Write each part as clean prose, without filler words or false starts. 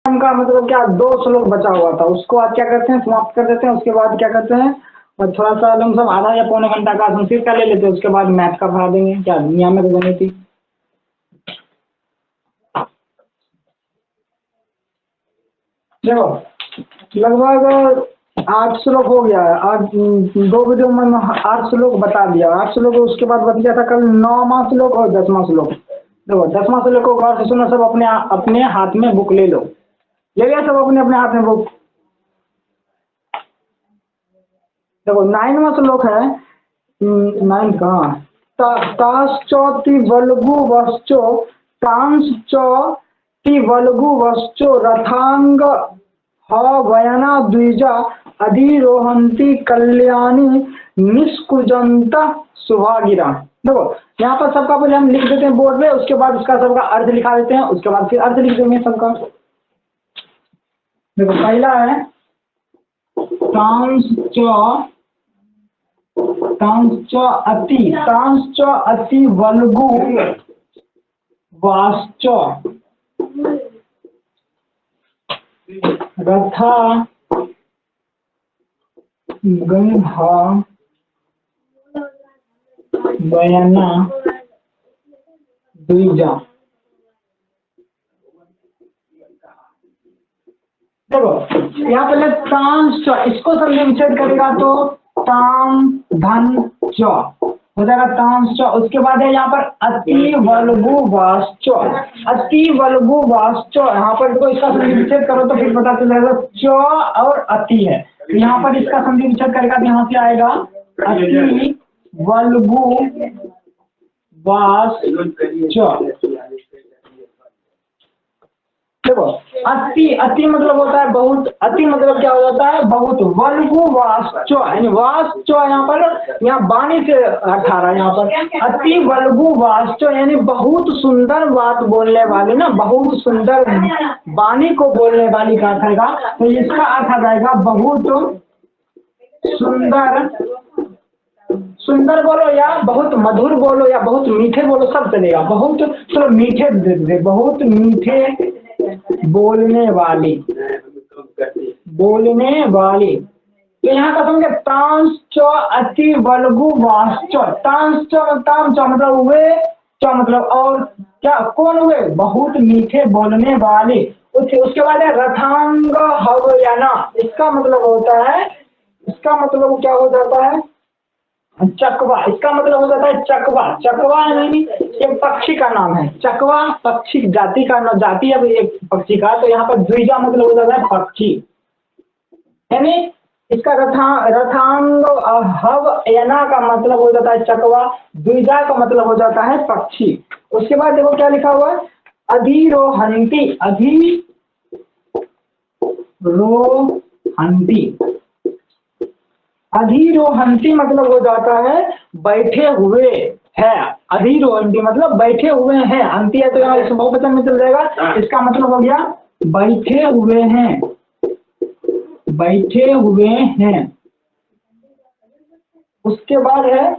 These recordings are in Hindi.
का मतलब क्या, 2 श्लोक बचा हुआ था, उसको आज क्या करते हैं, समाप्त कर देते हैं। उसके बाद क्या करते हैं, और थोड़ा सा लमसम आधा या पौने घंटा का संस्कृत का ले लेते हैं। उसके बाद मैथ का पढ़ा देंगे, क्या नियामक गणित। देखो लगभग 8 श्लोक हो गया है आज, 2 वीडियो में 8 श्लोक बता दिया, 8 श्लोक। उसके बाद बच गया था कल 9वां श्लोक और 10वां श्लोक। देखो 10वां श्लोक को गौर से सुनो, सब अपने अपने हाथ में बुक ले लो, ले गया सब अपने अपने हाथ में बुक। देखो 9वां श्लोक है, 9 कहाँ, ताश्चोति वल्गु वश्चो तांश्चोति वल्गु वश्चो रथांग वयना द्विजा अधिरोहंती कल्याणी निष्कुजंत शुभागिरा। देखो यहाँ पर सबका पहले हम लिख देते हैं बोर्ड पे, उसके बाद उसका सबका अर्थ लिखा देते हैं, उसके बाद फिर अर्थ लिख देंगे सबका। देखो पहला है तांश्च अति वल्गु वाश्च रथा गंधा वयना द्विजा। देखो यहाँ पहले तांश, इसको संधि विच्छेद करेगा तो ताम धन च हो जाएगा तांश च। उसके बाद है यहाँ पर अति वल्गु वाश्च, अति वल्गु वाश्च। यहाँ पर देखो इसका संधि विच्छेद करो तो फिर पता चलेगा च और अति है, तो यहाँ पर इसका संधि विच्छेद करेगा तो यहाँ से आएगा अति वल्गु वाश्च। देखो अति, अति मतलब होता है बहुत, अति मतलब क्या हो जाता है बहुत। वल्गु वाश्च यानी वाश्च यहाँ पर, यहाँ वाणी से अर्थ आ रहा है यहाँ पर। अति वल्गु वाश्च यानी बहुत सुंदर बात बोलने वाली ना, बहुत सुंदर वाणी को बोलने वाली का अर्थ आएगा। तो इसका अर्थ आ जाएगा बहुत सुंदर, सुंदर बोलो या बहुत मधुर बोलो या बहुत मीठे बोलो, सब चलेगा। बहुत चलो मीठे, बहुत मीठे बोलने वाली, बोलने वाली। तो यहाँ का समझे तांश्च अति वल्गु वाश्च। तांश्च ताम च मतलब वे, च मतलब और, क्या कौन हुए, बहुत मीठे बोलने वाले। उसके बाद है रथांग हवयना, इसका मतलब होता है, इसका मतलब क्या हो जाता है चकवा। इसका मतलब हो जाता है चकवा। चकवा यानी एक पक्षी का नाम है, चकवा पक्षी जाति का नाम, जाति है एक पक्षी का। तो यहाँ पर द्विजा मतलब हो जाता है पक्षी, यानी इसका रथांग हवयना का मतलब हो जाता है चकवा, द्विजा का मतलब हो जाता है पक्षी। उसके बाद देखो क्या लिखा हुआ है अधिरोहंती, अधिरोहंती, अधिरोहंती मतलब हो जाता है बैठे हुए है। अधिरोहंती मतलब बैठे हुए हैं, अंति है तो यहाँ इस बहुवचन में चल जाएगा। इसका मतलब हो गया बैठे हुए हैं, बैठे हुए हैं। उसके बाद है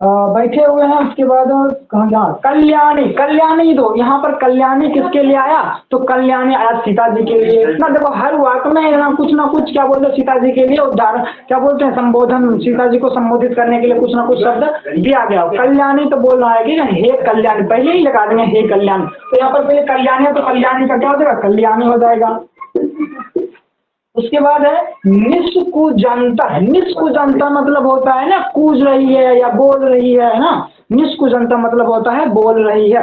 बैठे हुए हैं। उसके बाद कहाँ गया, कल्याणी, कल्याणी। दो यहाँ पर कल्याणी किसके लिए आया, तो कल्याणी आया सीता जी के लिए ना। देखो हर वाक्य में ना कुछ क्या बोलते हैं सीता जी के लिए उदाहरण, क्या बोलते हैं संबोधन, सीता जी को संबोधित करने के लिए कुछ ना कुछ शब्द दिया गया। कल्याणी तो बोल रहा है कि हे कल्याणी, पहले ही लगा देंगे हे कल्याणी। तो यहाँ पर पहले कल्याणी है तो कल्याणी का क्या हो जाएगा, कल्याणी हो जाएगा। उसके बाद है निष्कुजंता। निष्कुजंता मतलब होता है ना कूज रही है या बोल रही है ना। निष्कुजंता मतलब होता है बोल रही है।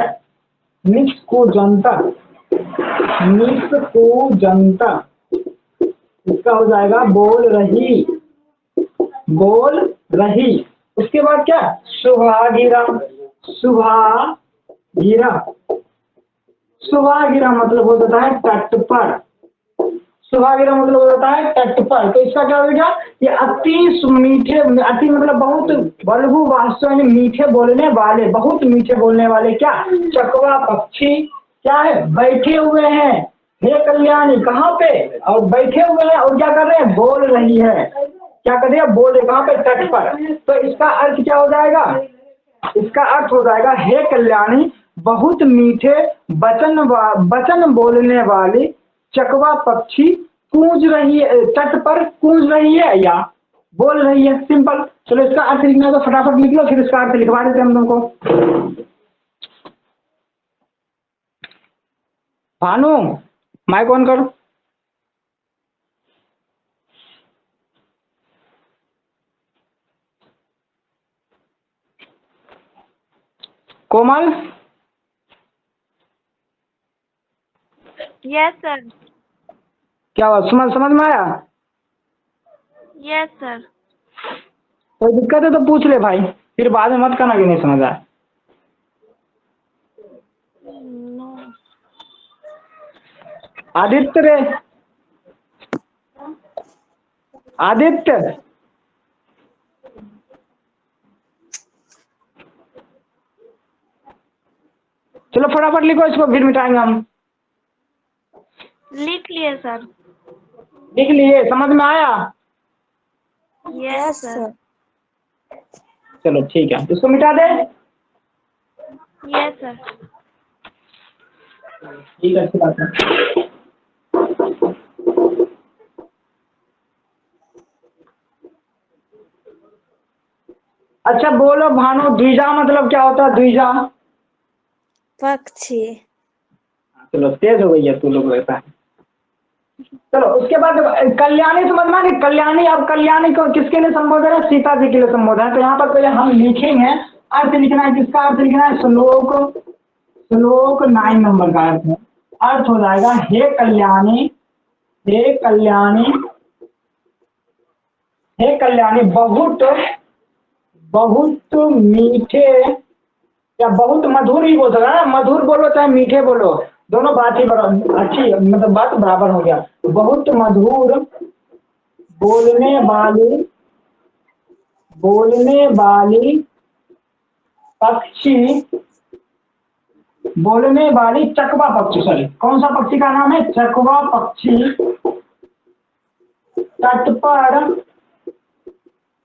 निष्कुजंता, निष्कुजंता इसका हो जाएगा बोल रही, बोल रही। उसके बाद क्या शुभागिरा, शुभागिरा, शुभागिरा मतलब हो जाता है तट पर। शुभागिरा मतलब हो जाता है तट पर। तो इसका क्या होगा, ये अति मीठे, अति मतलब बहुत, वल्गु वाश्च यानी मीठे बोलने वाले, बहुत मीठे बोलने वाले। क्या चकवा पक्षी क्या है, बैठे हुए हैं हे कल्याणी, कहाँ पे, और बैठे हुए हैं और क्या कर रहे हैं, बोल रही है। क्या कर रही है, बोल रही, कहाँ पे, तट पर। तो इसका अर्थ क्या हो जाएगा, इसका अर्थ हो जाएगा हे कल्याणी बहुत मीठे वचन बोलने वाली चकवा पक्षी कूंज रही है, तट पर कूंज रही है या बोल रही है। सिंपल। चलो इसका अर्थ लिखना है तो फटाफट लिख लो, फिर इसका अर्थ लिखवा देते हैं हम तुमको। भानु माइक ऑन करो। कोमल यस सर। क्या हुआ, समझ में आया? Yes sir. कोई दिक्कत है तो पूछ ले भाई, फिर बाद में मत करना कि नहीं समझ आया। नो। आदित्य रे, आदित्य चलो फटाफट लिखो इसको, फिर मिटाएंगे हम। लिख लिए सर। लिख लिए, समझ में आया? Yes sir. चलो ठीक है, इसको मिटा दे। Yes sir. ठीक है, अच्छी बात है। अच्छा बोलो भानु, द्विजा मतलब क्या होता है? द्विजा पक्षी। चलो तेज हो गई है तू लोग रहता है। चलो उसके बाद कल्याणी समझ में आ गई? कल्याणी, अब कल्याणी को किसके लिए संबोधन है? सीता जी के लिए संबोधन है। तो यहाँ पर पहले हम लिखेंगे, अर्थ लिखना है। किसका अर्थ लिखना है? श्लोक 9 नंबर का अर्थ है। अर्थ हो जाएगा, हे कल्याणी, हे कल्याणी, हे कल्याणी बहुत बहुत मीठे या बहुत मधुर ही बोल सकता है ना। मधुर बोलो चाहे मीठे बोलो, दोनों बात ही बराबर अच्छी, मतलब बात बराबर हो गया। बहुत मधुर बोलने वाली, बोलने वाली पक्षी, बोलने वाली चकवा पक्षी, सॉरी कौन सा पक्षी का नाम है? चकवा पक्षी तट पर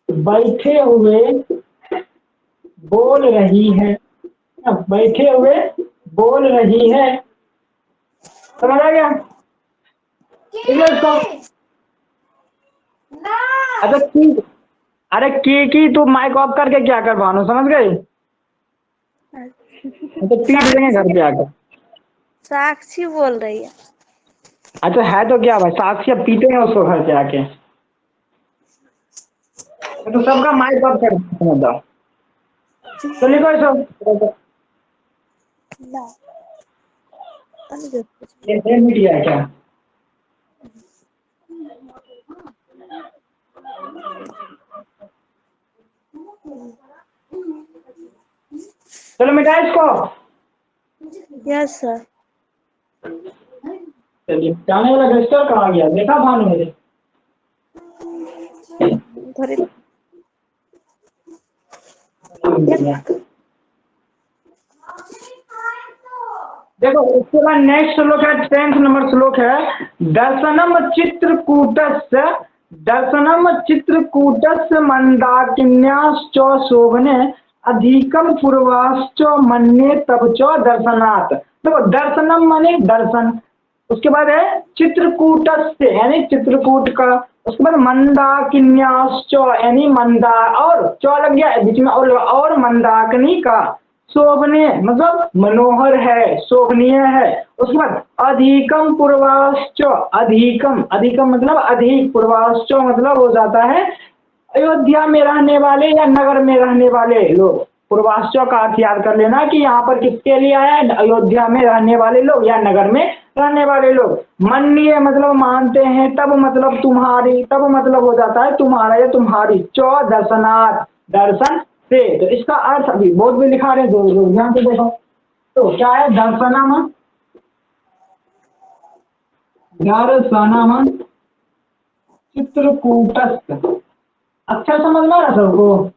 बैठे हुए बोल रही है, बैठे हुए बोल रही है। समझ आ गया? इसको अच्छा ठीक, अरे की तू माइक ऑफ करके क्या कर भानु, समझ गई? तो पीट देंगे घर पे आकर। साक्षी बोल रही है। अच्छा है तो क्या भाई, साक्षी अब पीटे हैं उसको घर पे आके। तो सबका माइक ऑफ कर समझ जाओ। तो लिखो इसको, ये मीडिया है क्या? चलो मिटा इसको। Yes sir. चलिए, जाने वाला रजिस्टर कहाँ गया? देखा भानु मेरे? देखो उसके बाद नेक्स्ट श्लोक है, 10th नंबर श्लोक है। दर्शनम चित्रकूटस्य, दर्शनम चित्रकूटस्य मंदाकिन्याश्च शोभने अधिकम पूर्वाश्च मन्ये तब च दर्शनात्। देखो दर्शनम माने दर्शन, उसके बाद है चित्रकूटस्य यानी चित्रकूट का, उसके बाद मंदाकिन्याश्च यानी मंदा, और च लग गया बीच में, और मंदाकिनी का, शोभनीय मतलब मनोहर है, शोभनीय है। उसके बाद अधिकम पूर्वाश्च, अधिकम, अधिकम मतलब अधिक, पूर्वाश्च मतलब हो जाता है अयोध्या में रहने वाले या नगर में रहने वाले लोग। पूर्वाश्च का अर्थ याद कर लेना कि यहाँ पर किसके लिए आया है? अयोध्या में रहने वाले लोग या नगर में रहने वाले लोग। मन्य मतलब मानते हैं, तब मतलब तुम्हारी, तब मतलब हो जाता है तुम्हारा या तुम्हारी। च दर्शनार्थ, दर्शन से। तो इसका अर्थ अभी बोर्ड में लिखा रहे, दो लोग ध्यान से देखो। तो क्या है? दर्शनम, दर्शनम चित्रकूटस्थ। अच्छा समझ में आ रहा सबको?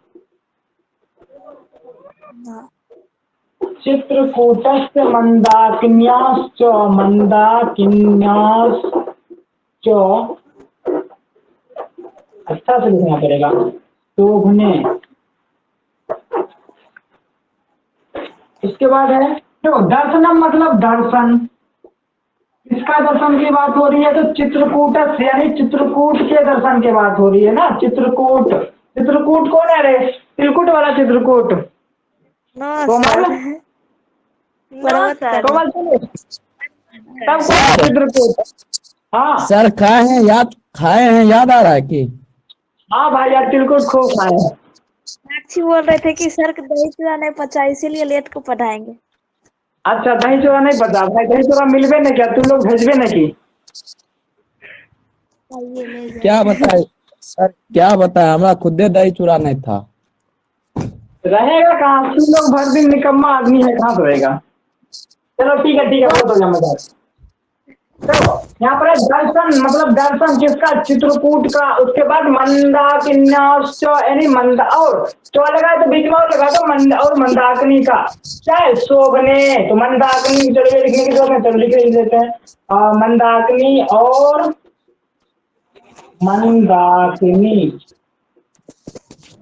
चित्रकूटस्थ मंदाकिन्याश्च, मंदाकिन्याश्च, अच्छा से लिखना पड़ेगा, शोभने। इसके बाद है देखो दर्शनम मतलब दर्शन, इसका दर्शन की बात हो रही है तो चित्रकूट यानी चित्रकूट के दर्शन की बात हो रही है ना। चित्रकूट, चित्रकूट कौन है रे? तिलकुट वाला चित्रकूट। नो कोमल, सर। पर्वत का नहीं। कोमल सुनो, तब कौन है सर चित्रकूट? हाँ सर खाए हैं याद आ रहा है कि हाँ भाई यार, तिलकुट खूब खाए हैं। साक्षी बोल रहे थे कि सर को दही चूड़ा नहीं पचा, इसीलिए लेट को पढ़ाएंगे। अच्छा, दही चूड़ा नहीं पता भाई? दही चूड़ा मिलबे नहीं क्या? तुम लोग भेजबे नहीं की? आइए ले क्या जाए। बताए सर, क्या बताए, हमारा खुदे दही चूड़ा नहीं था। रहेगा कहाँ? तुम लोग भर दिन निकम्मा आदमी है, कहाँ तो रहेगा। चलो ठीक है, बहुत हो गया मजाक। चलो यहाँ पर है दर्शन, मतलब दर्शन किसका? चित्रकूट का। उसके बाद मंदाकिन्याश्च, यानी मंदा और चौ लगा तो बीच में और लगा दो मंद और मंदाकिनी का क्या है? शोभने। तो मंदाकिनी, चलो ये लिखने की जरूरत है, चलो लिख देते हैं। मंदाकिनी और मंदाकिनी,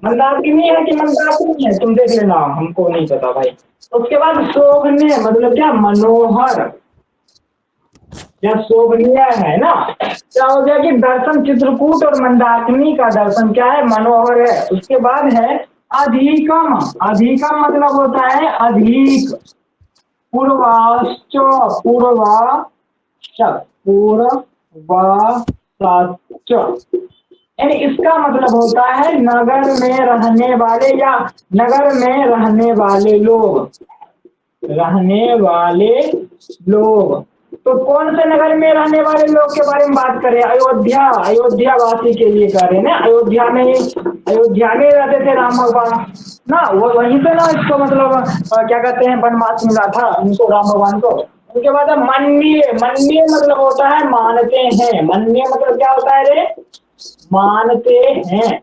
मंदाकिनी है कि मंदाकिनी है, तुम देख लेना, हमको नहीं पता भाई। उसके बाद शोभने मतलब क्या? मनोहर या शोभनीय है ना। क्या हो गया कि दर्शन चित्रकूट और मंदाकिनी का दर्शन क्या है? मनोहर है। उसके बाद है अधिकम। अधिकम मतलब होता है अधिक। पूर्वाश्च, पूर्वाश्च, पूर्वाश्च, यानी इसका मतलब होता है नगर में रहने वाले या नगर में रहने वाले लोग, रहने वाले लोग। तो कौन से नगर में रहने वाले लोग के बारे में बात करें? अयोध्या, अयोध्या वासी के लिए कह रहे हैं ना। अयोध्या में रहते थे राम भगवान ना, वो वहीं पे ना इसको मतलब क्या कहते हैं, वनवास मिला था उनको, राम भगवान को। उनके बाद मन्य, मन्य मतलब होता है मानते हैं। मन्य मतलब क्या होता है रे? मानते हैं।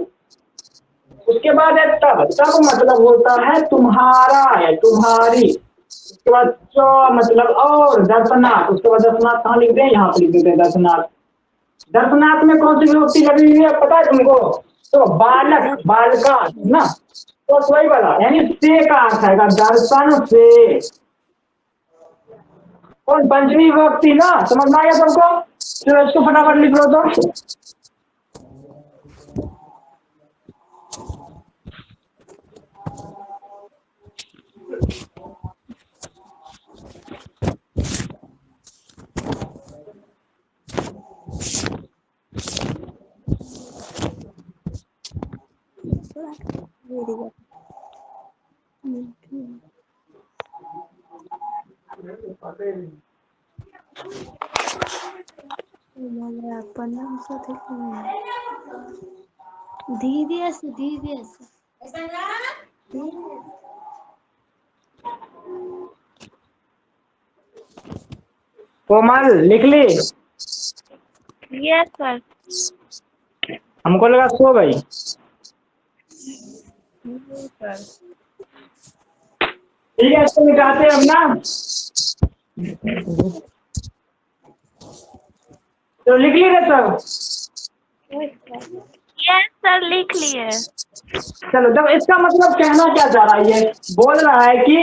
उसके बाद है तब, तब मतलब होता है तुम्हारा या तुम्हारी। उसके बाद च मतलब और, दर्शनाथ। उसके बाद दर्शनाथ कहाँ लिखते हैं? यहाँ पे लिख देते हैं दर्शनाथ। दर्शनाथ में कौन सी विभक्ति लगी हुई है पता है तुमको? तो बालक, बालका ना, तो वही वाला, यानी से का अर्थ आएगा दर्शन से। कौन? पंचमी विभक्ति ना, समझ में आ गया सबको? चलो इसको फटाफट लिख लो तो। धीरे से धीरे से। कोमल लिख ली? Yes sir. हमको लगा सो गई। सर ठीक है, इसको मिटाते हैं अब ना। तो लिख ली रे सब? यस सर लिख लिए। चलो, जब इसका मतलब कहना क्या चाह रहा है? ये बोल रहा है कि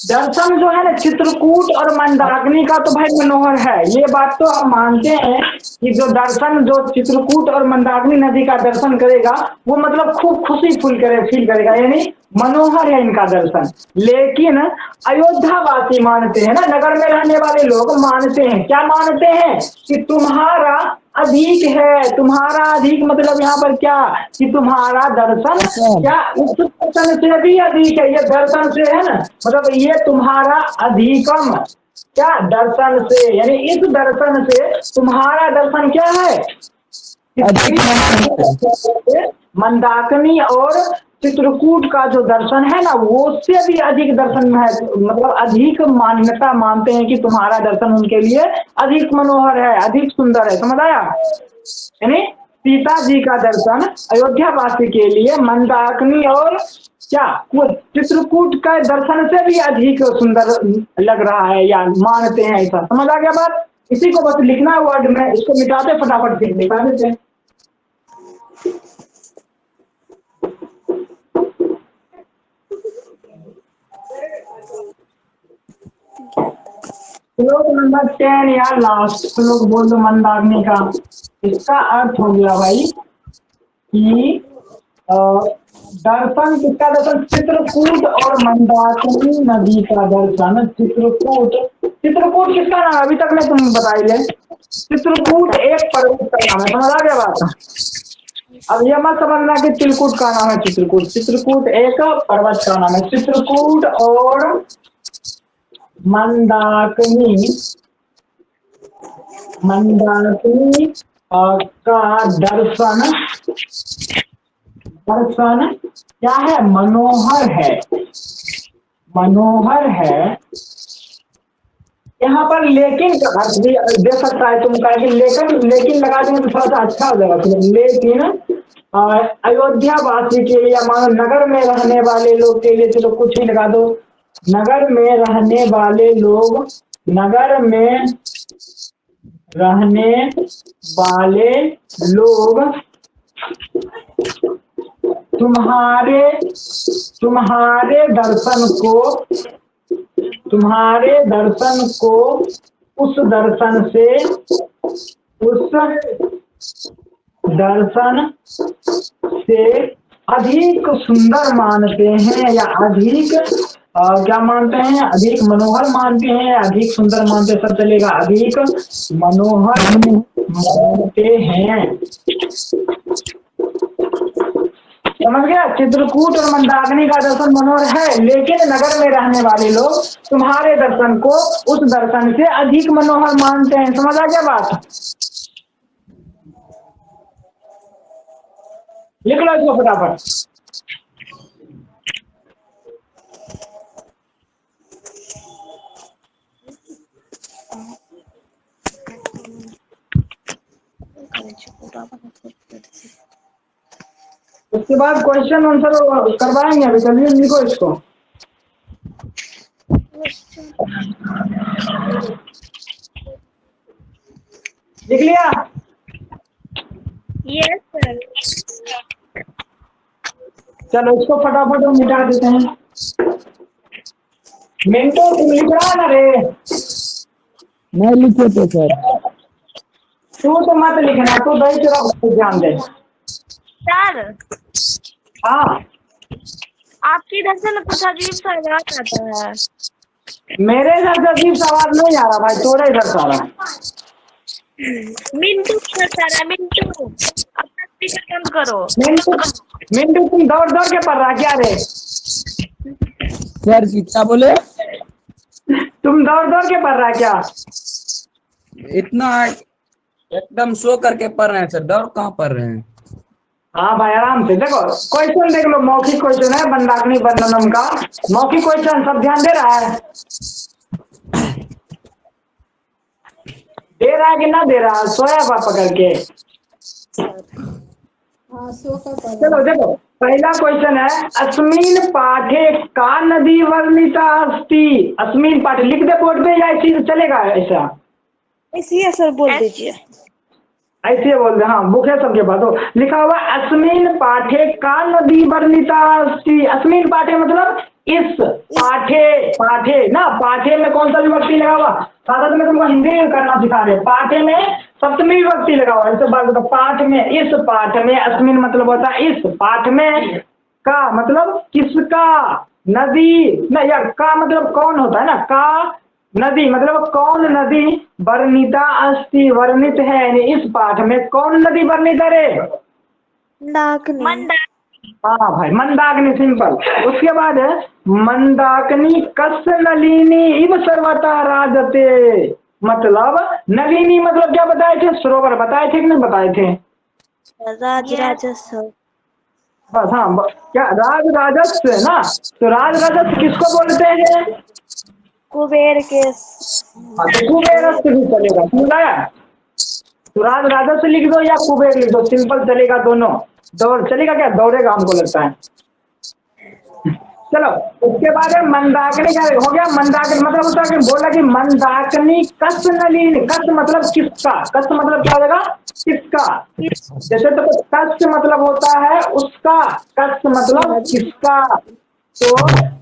दर्शन जो है ना चित्रकूट और मंदाकिनी का तो भाई मनोहर है, ये बात तो हम मानते हैं कि जो दर्शन, जो चित्रकूट और मंदाकिनी नदी का दर्शन करेगा वो मतलब खूब खुशी फील करेगा, यानी मनोहर है इनका दर्शन। लेकिन अयोध्या वासी मानते हैं ना, नगर में रहने वाले लोग मानते हैं, क्या मानते हैं? कि तुम्हारा अधिक है। तुम्हारा अधिक मतलब यहाँ पर क्या? कि तुम्हारा दर्शन क्या उस दर्शन से भी अधिक है? ये दर्शन से है ना, मतलब ये तुम्हारा अधिकम क्या? दर्शन से, यानी इस दर्शन से तुम्हारा दर्शन क्या है? मंदाकिनी और चित्रकूट का जो दर्शन है ना, वो उससे भी अधिक दर्शन है, मतलब अधिक मान्यता मानते हैं कि तुम्हारा दर्शन उनके लिए अधिक मनोहर है, अधिक सुंदर है। समझ आया? यानी सीता जी का दर्शन अयोध्या वासी के लिए मंदाकिनी और क्या, वो चित्रकूट का दर्शन से भी अधिक सुंदर लग रहा है या मानते हैं, ऐसा समझ आ गया बात? इसी को बस लिखना है वर्ड में, इसको मिटाते फटाफट फिर निकाल देते हैं। श्लोक नंबर 10 या लास्ट श्लोक बोल दो मंदाग्नि का। इसका अर्थ हो गया भाई कि अ, दर्शन किसका दर्शन, चित्रकूट और मंदाकिनी नदी का दर्शन। चित्रकूट, चित्रकूट किसका नाम है अभी तक मैं तुम बताइए। चित्रकूट एक पर्वत का नाम है, समझ आ गया बात। अब ये मत समझना कि चित्रकूट का नाम है चित्रकूट, चित्रकूट एक पर्वत का नाम है। चित्रकूट और मंदाकिनी, मंदाकिनी का दर्शन, दर्शन क्या है, मनोहर है, मनोहर है। यहाँ पर लेकिन का अर्थ भी दे सकता है तुम कहेंगे लेकिन, लेकिन लगा देंगे तो थोड़ा सा अच्छा हो जाएगा। लेकिन अयोध्या वासी के लिए या मानो नगर में रहने वाले लोग के लिए, चलो कुछ ही लगा दो, नगर में रहने वाले लोग, नगर में रहने वाले लोग तुम्हारे, तुम्हारे दर्शन को, तुम्हारे दर्शन को उस दर्शन से, उस दर्शन से अधिक सुंदर मानते हैं, या अधिक क्या मानते हैं, अधिक मनोहर मानते हैं, अधिक सुंदर मानते, सब चलेगा, अधिक मनोहर मानते हैं। समझ गया। चित्रकूट और मंदाकिनी का दर्शन मनोहर है, लेकिन नगर में रहने वाले लोग तुम्हारे दर्शन को उस दर्शन से अधिक मनोहर मानते हैं। समझ आ गया बात। लिख लो इसको फटाफट। उसके बाद क्वेश्चन आंसर करवाएंगे। अभी चलिए लिखो इसको। लिख लिया? Yes sir. चलो इसको फटाफट हम मिटा देते हैं। मिंटो तुम लिख रहा ना रे? नहीं लिखे थे सर। तू तो मत लिखना, तू दही चुरा ध्यान दे। सर हाँ आपकी इधर से ना कुछ अजीब सा आवाज आता है। मेरे इधर से अजीब सा आवाज नहीं आ रहा भाई, तोरे इधर से आ रहा है। मिंटू सर, सारा मिंटू अपना स्पीकर बंद करो। मिंटू, मिंटू तुम दौड़ दौड़ के पढ़ रहा क्या रे? सर क्या बोले? तुम दौड़ दौड़ के पढ़ रहा क्या? इतना एकदम सो करके पढ़ रहे हैं सर, दौड़ कहाँ पढ़ रहे हैं। हाँ भाई आराम से देखो, क्वेश्चन देख लो, मौखिक क्वेश्चन है मंदाकिनी वर्णनम का, मौखिक क्वेश्चन। सब ध्यान दे रहा है? दे रहा है कि ना दे रहा? सोया हुआ पकड़ के। चलो देखो, पहला क्वेश्चन है अस्मिन पाठे का नदी वर्णिता अस्ति। अस्मिन पाठे लिख दे बोर्ड पे, या ऐसी चलेगा? ऐसा इसलिए सर बोल दीजिए। ऐसे बोल दे। हाँ बुक है सबके पास। तो लिखा हुआ अस्मिन पाठे का नदी वर्णिता अस्ति। अस्मिन पाठे मतलब इस पाठे, पाठे ना, पाठे में कौन सा विभक्ति लगा हुआ? साथ में तुमको हिंदी करना सिखा रहे। पाठे में सप्तमी विभक्ति लगा हुआ है। ऐसे बात बताओ, पाठ में, इस पाठ में। अस्मिन मतलब होता है इस पाठ में, का मतलब किसका, नदी ना, या का मतलब कौन होता है ना, का नदी मतलब कौन नदी, वर्णिता अस्ति वर्णित है, यानी इस पाठ में कौन नदी वर्णित है रे? मंदाकिनी। हाँ भाई मंदाकिनी, सिंपल। उसके बाद है मंदाकिनी कस नलिनी इव सर्वता राजते। मतलब नलिनी मतलब क्या बताए थे? सरोवर बताए थे कि नहीं बताए थे? राज राजस्व। बस हाँ, क्या राज राजस्व है ना? तो राज राजस्व किसको बोलते हैं? कुबेर के। तो कुबेर भी चलेगा, समझा? तो राज राजस्व लिख दो या कुबेर लिख दो, सिंपल चलेगा दोनों। दौड़ चलेगा क्या? दौड़ेगा हमको लगता है। चलो उसके बाद है मंदाकिनी का हो गया। मंदाकिनी मतलब उसका बोला कि मंदाकिनी कस नलिनी। कस मतलब किसका, कस मतलब क्या होगा? किसका। जैसे तो कस मतलब होता है उसका, कस मतलब किसका। तो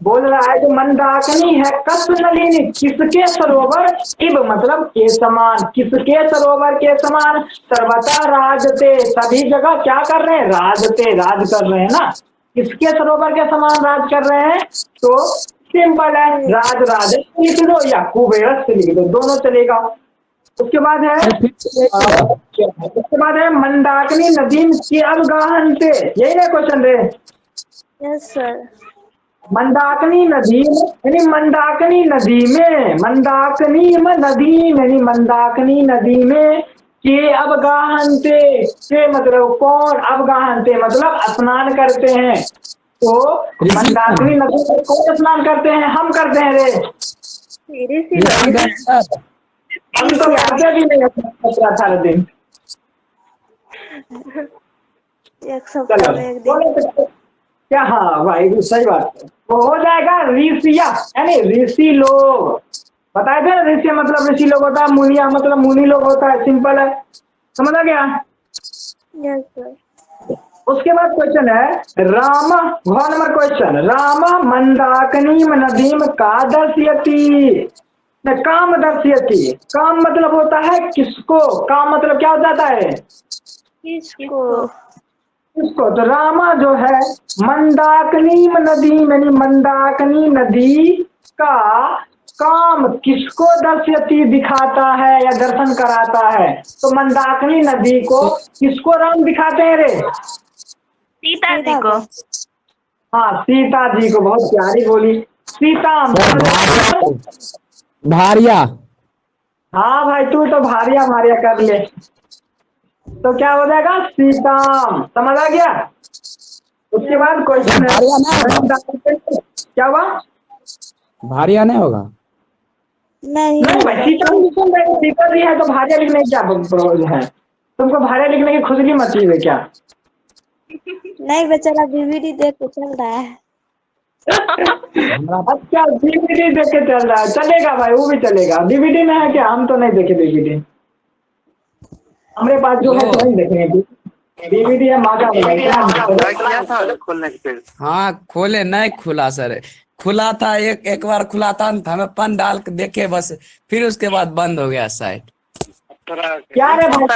बोल रहा है जो मंदाकिनी है कस्म नलिनी, किसके सरोवर, इब मतलब के समान, किसके सरोवर के समान, सर्वथा राजते, सभी जगह क्या कर रहे हैं, राजते, राज कर रहे हैं ना, किसके सरोवर के समान राज कर रहे हैं, तो सिंपल है, राज राज लिख दो या कुबेरस लिख दो, दोनों चलेगा। उसके बाद है उसके बाद है मंदाकिनी नदीम की अवगाहन से, यही ना क्वेश्चन रे, यस सर। मंदाकिनी नदी यानी मंदाकिनी नदी में, मंदाकिनी में नदी यानी मंदाकिनी नदी में के अवगाहन से मतलब कौन, अवगाहन से मतलब स्नान करते हैं, तो मंदाकिनी नदी में कौन स्नान करते हैं, हम करते हैं रे, हम तो करते भी नहीं 17-18 दिन। एक सप्ताह में एक दिन। चलो क्या, हाँ भाई सही बात है, तो हो जाएगा ऋषिया यानी ऋषि लोग, बताए थे ना, ऋषि मतलब ऋषि लोग होता है, मुनिया मतलब मुनि लोग होता है, सिंपल है, समझ आ गया। Yes sir. उसके बाद क्वेश्चन है राम, घ नंबर क्वेश्चन, राम मंदाकिनी नदीम का दर्शयति, काम दर्शयति, काम मतलब होता है किसको, काम मतलब क्या हो जाता है, किसको, इसको, तो रामा जो है मंदाकिनी नदी यानी मंदाकिनी नदी का काम किसको दर्शयति दिखाता है या दर्शन कराता है, तो मंदाकिनी नदी को किसको राम दिखाते हैं रे, सीता जी को। हाँ सीता जी को, बहुत प्यारी बोली, सीता, भारिया। हाँ भाई तू तो भारिया भारिया कर ले, तो क्या हो जाएगा सीताम, समझ आ गया। उसके बाद क्वेश्चन है क्या हुआ, भारिया नहीं होगा, नहीं नहीं भाई सीता, सीता जी है तो भारिया लिखने की क्या है, तुमको भारिया लिखने की खुजली मची हुई क्या, नहीं बेचारा डीवीडी देख के चल रहा है। अच्छा डीवीडी देख के चल रहा है, चलेगा भाई वो भी चलेगा, डीवीडी में है क्या, हम तो नहीं देखे डीवीडी, हमारे पास जो है तो नहीं देखेंगे, डीवीडी है माता हाँ खोले, नहीं खुला सर, खुला था एक बार खुला था, हमें पन डाल के देखे बस, फिर उसके बाद बंद हो गया साइट। क्या रे बंद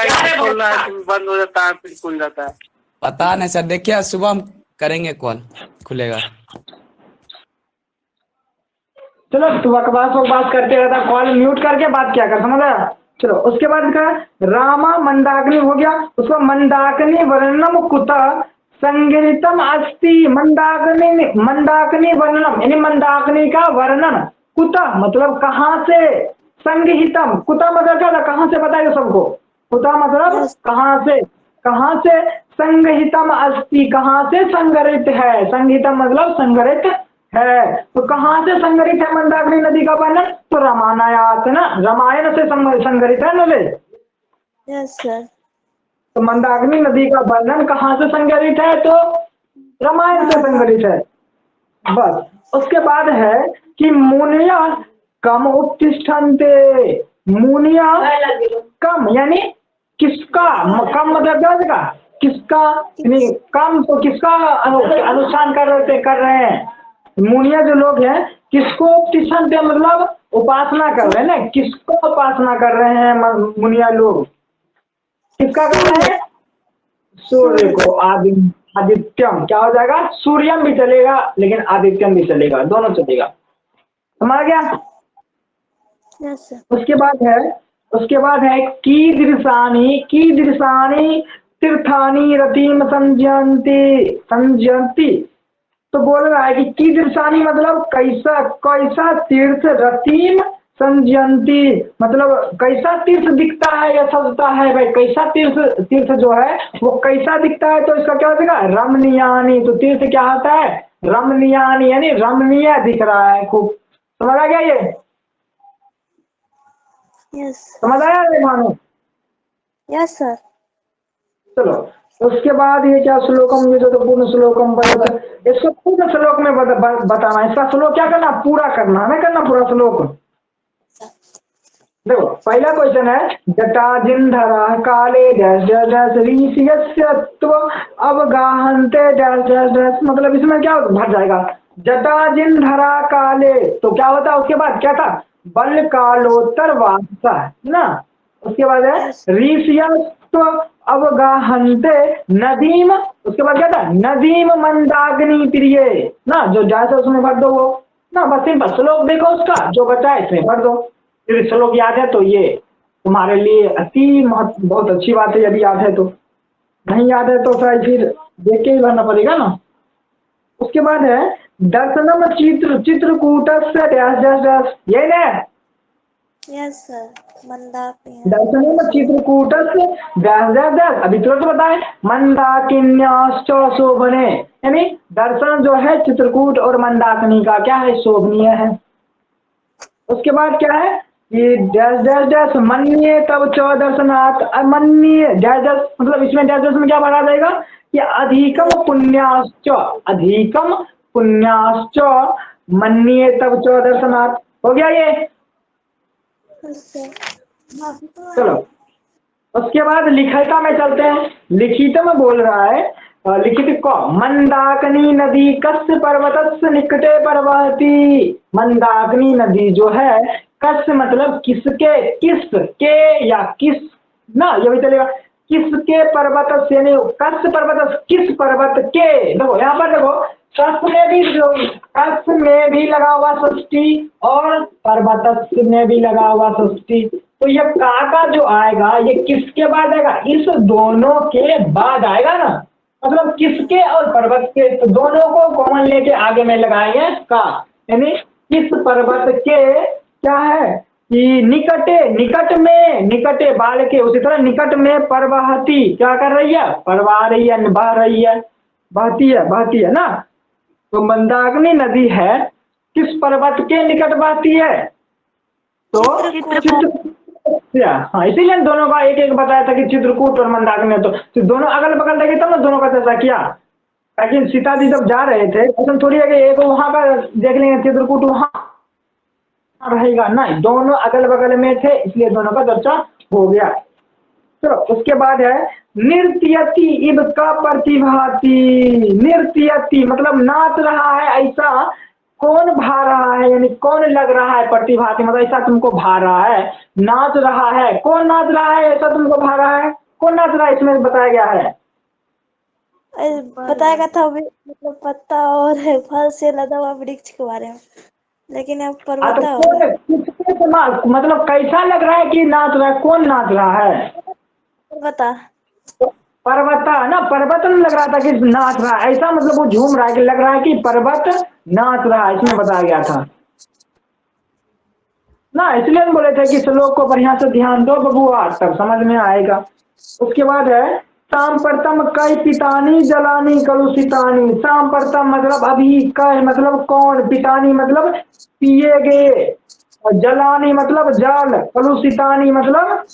हो जाता है फिर खुल जाता है, पता नहीं सर, देखिए सुबह हम करेंगे कॉल, खुलेगा। चलो तू बकवास करते रहता, कॉल म्यूट करके बात क्या कर, समझ आया। चलो उसके बाद का रामा मंदाकिनी हो गया, उसको मंदाकिनी वर्णनम कुतः संगीतम अस्ति, मंदाकिनी, मंदाकिनी वर्णनम यानी मंदाकिनी का वर्णन, कुतः मतलब कहाँ से, संगीतम, कुतः मतलब क्या था, कहाँ से बताइए सबको, कुतः मतलब कहाँ से संगीतम अस्ति, कहाँ से संग्रहित है, संगीतम मतलब संग्रहित है, तो कहाँ से संग्रहित है मंदाकिनी नदी का वर्णन, तो रामायणात ना, रामायण से संग्रहित है ना, यस सर। तो मंदाकिनी नदी का वर्णन कहाँ से संग्रहित है, तो रामायण से संग्रहित है, बस। उसके बाद है कि मुनिया कम उत्तिष्ठन्ते, मुनिया कम यानी किसका, कम मतलब क्या होगा, किसका यानी कम, तो किसका अनुष्ठान कर रहे हैं, मुनिया जो लोग हैं किसको उत्तिष्ठन्ते मतलब उपासना कर रहे हैं ना, किसको उपासना कर रहे हैं मुनिया लोग, किसका कर रहे हैं, सूर्य को, आदित्यम, क्या हो जाएगा, सूर्यम भी चलेगा लेकिन आदित्यम भी चलेगा, दोनों चलेगा, समझ गया। Yes sir. उसके बाद है कीदृशानी तीर्थानी रतिम संजयंती, तो बोल रहा है कि कीदृशानी मतलब कैसा तीर्थ, रतिम संजयंती मतलब कैसा तीर्थ दिखता है या सजता है, भाई कैसा तीर्थ जो है वो कैसा दिखता है, तो इसका क्या हो जाएगा, रमणीयानी, तो तीर्थ क्या होता है, रमणीयानी यानी रमणीय दिख रहा है खूब, समझ आ गया ये, यस समझ आया रे भानु। Yes sir. चलो उसके बाद ये क्या श्लोकम, ये जो तो पूर्ण श्लोकम बता, इसको पूर्ण श्लोक में बताना, इसका श्लोक क्या करना, पूरा करना, नहीं करना पूरा श्लोक। देखो पहला क्वेश्चन है जटाजिंधरा काले ऋषियस्य अवगाहन्ते, मतलब इसमें क्या भर जाएगा, जटाजिन धरा काले, तो क्या होता है उसके बाद क्या था, बल कालोत्तर वासा है ना। उसके बाद है Yes. ऋषियस्व अवगाहन्ते नदीम, उसके बाद क्या था, नदीम मंदाग्नि प्रिय ना, जो जैसे उसमें भर दो वो ना, बस सिंपल श्लोक देखो उसका जो बचा है इसमें भर दो। फिर श्लोक याद है तो ये तुम्हारे लिए अति महत्व, बहुत अच्छी बात है यदि याद है तो, नहीं याद है तो फिर देख के ही भरना पड़ेगा ना। उसके बाद है दर्शनम चित्रकूट से डैश डैश डैश, यही ना, Yes, sir. मंदाकिनी. दर्शनम चित्रकूट से डैश डैश डैश, अभी तुरंत बताए मंदाकिन्याश्च शोभने, यानी दर्शन जो है चित्रकूट और मंदाकिनी का क्या है, शोभनीय है। उसके बाद क्या है कि डैश डैश डैश मन्ये तब च दर्शनात्, मन्ये डैश डैश, मतलब इसमें डैश डैश में क्या बढ़ा जाएगा कि अधिकम पुण्याश्च, अधिकम पुण्याश्च मन्ये तब च दर्शनात्, हो गया ये। Yes, sir. चलो उसके बाद लिखिता में चलते हैं। लिखित में बोल रहा है लिखित को, मंदाकिनी नदी कस्य पर्वतस्य निकटे प्रवहति, मंदाकिनी नदी जो है कस्य मतलब किसके, किस के या किस ना, ये भी चलेगा, किसके पर्वत से, नहीं कस्य पर्वत, किस पर्वत के, देखो यहाँ पर देखो कस्य में भी लगा हुआ षष्ठी और पर्वत में भी लगा हुआ षष्ठी, तो ये का जो आएगा ये किसके बाद आएगा, इस दोनों के बाद आएगा ना, मतलब किसके और पर्वत के, तो दोनों को कॉमन लेके आगे में लगाएंगे का, यानी किस पर्वत के क्या है कि निकटे, निकट में, निकटे बाल के, उसी तरह निकट में प्रवहती, क्या कर रही है, प्रवाह रही है, बह रही है, बहती है ना। तो मंदाकिनी नदी है किस पर्वत के निकट बहती है, तो हाँ, इसीलिए दोनों का एक एक बताया था कि चित्रकूट और मंदाकिनी, तो दोनों अगल बगल लगे तब ना दोनों का चर्चा किया, लेकिन सीता जी जब जा रहे थे ऐसा थोड़ी है कि एक वहां पर देख लेंगे चित्रकूट वहां रहेगा, नहीं दोनों अगल बगल में थे इसलिए दोनों का चर्चा हो गया। चलो उसके बाद है नृत्यति इव का प्रतिभाति, नृत्यति मतलब नाच रहा है ऐसा, कौन भा रहा है, यानी कौन लग रहा है, प्रतिभाति मतलब ऐसा तुमको भा रहा है, नाच रहा है, कौन नाच रहा है ऐसा तुमको भा रहा है, कौन नाच रहा है इसमें बताया गया है। बताया गया था मतलब पत्ता और फल से लदा हुआ वृक्ष के बारे में, लेकिन अब तो पर्वता हो कौन गया। किसके समान, मतलब कैसा लग रहा है कि नाच रहा है, कौन नाच रहा है, बता. पर्वता ना, पर्वत नहीं लग रहा था कि नाच रहा है ऐसा, मतलब वो झूम रहा है कि लग रहा है कि पर्वत नाच रहा है, इसमें बताया गया था ना, इसलिए हम बोले थे कि श्लोक को बढ़िया से ध्यान दो बबुआ तब समझ में आएगा। उसके बाद है सांप्रतम कई पितानी जलानी कलुषितानी, सांप्रतम मतलब अभी, कई मतलब कौन, पितानी मतलब पिए गए, और जलानी मतलब जल, कलुषितानी मतलब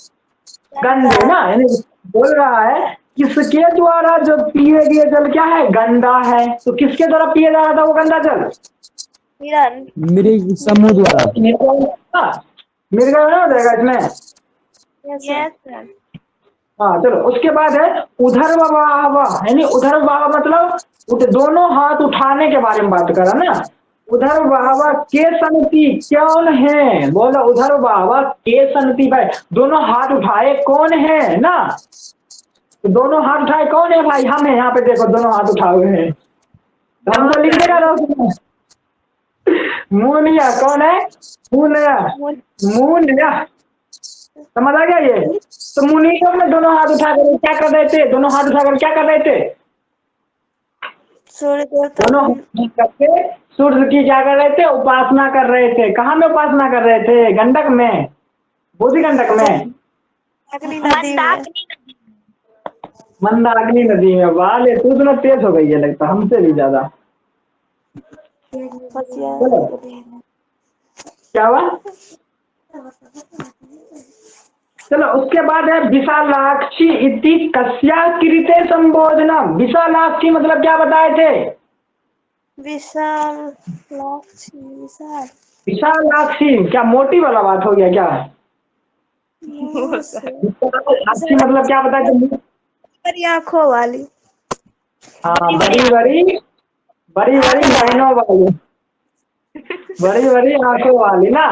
गंदे ना, यानी बोल रहा है किसके द्वारा जो पिए गए जल क्या है, गंदा है, तो किसके द्वारा पिया जा रहा था वो गंदा जल, हिरण. मृग समूह द्वारा। मृग ना हो जाएगा इसमें। Yes sir. हाँ चलो उसके बाद है उधर बाबा, यानी उधर बाबा मतलब दोनों हाथ उठाने के बारे में बात करा ना, उधर बाबा के सनती कौन है, बोला उधर बाबा के सनती भाई, दोनों हाथ उठाए कौन है ना, तो दोनों हाथ उठाए कौन है भाई, हम है यहाँ पे देखो दोनों हाथ उठाए हुए हैं, तो हमको लिख देगा रहो, मुनिया कौन है, मुनिया, मुनिया समझ आ गया ये। तो मुनि लोग में दोनों हाथ उठाकर क्या कर रहे थे, दोनों हाथ उठाकर क्या कर रहे थे, सूर्य देवता दोनों हाथ करके सूर्य की क्या कर रहे थे, उपासना कर रहे थे, कहाँ में उपासना कर रहे थे, गंडक में, बूढ़ी गंडक में, अग्नि नदी में. मंदाकिनी नदी में। वाले तू तो तेज हो गई है लगता हमसे भी ज्यादा। चलो क्या हुआ, चलो उसके बाद है विशालाक्षी इति कस्या कृते संबोधना, विशालाक्षी मतलब क्या बताए थे, विशाल लाक्षी, विशाल विशालाक्षी क्या मोटी वाला बात हो गया क्या, विशालाक्षी मतलब क्या बताए थे, बड़ी आंखों वाली. हाँ बड़ी बड़ी बड़ी बड़ी बहनों वाली, बड़ी बड़ी आंखों वाली ना,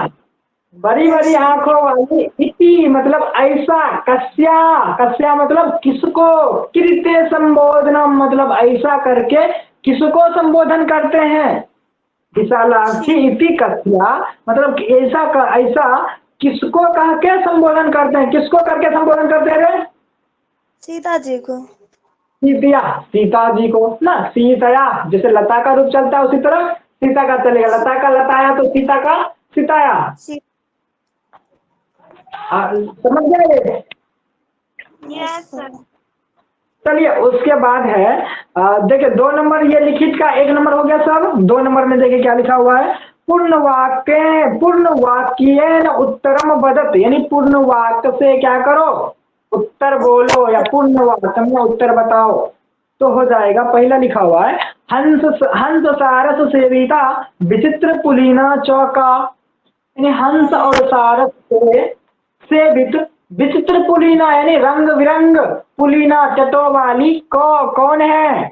बड़ी बड़ी आंखों वाली। इति मतलब ऐसा, कस्या, कस्या मतलब किसको, कृत्य संबोधनम मतलब ऐसा करके किसको संबोधन करते हैं। विशालाक्षी इति कस्या मतलब कि ऐसा किसको कह के संबोधन करते हैं, किसको करके संबोधन करते हैं रे? सीता जी को। सीतिया, सीता जी को ना, सीतया जैसे लता का रूप चलता है उसी तरह सीता का चलेगा। लता का लताया तो सीता का सीताया। सी समझ गए? Yes sir. चलिए उसके बाद है देखिए 2 नंबर ये लिखित का 1 नंबर हो गया सब। 2 नंबर में देखिए क्या लिखा हुआ है, पूर्ण वाक्येन उत्तरम वदत, यानी पूर्ण वाक्य से क्या करो, उत्तर बोलो या पूर्ण वाक्य में उत्तर बताओ तो हो जाएगा। पहला लिखा हुआ है हंस सारस सेविता विचित्र पुलीना चौका, यानी हंस और सारस से सेवित विचित्र पुलीना यानी रंग बिरंग, पुलीना चटो वाली कौन है?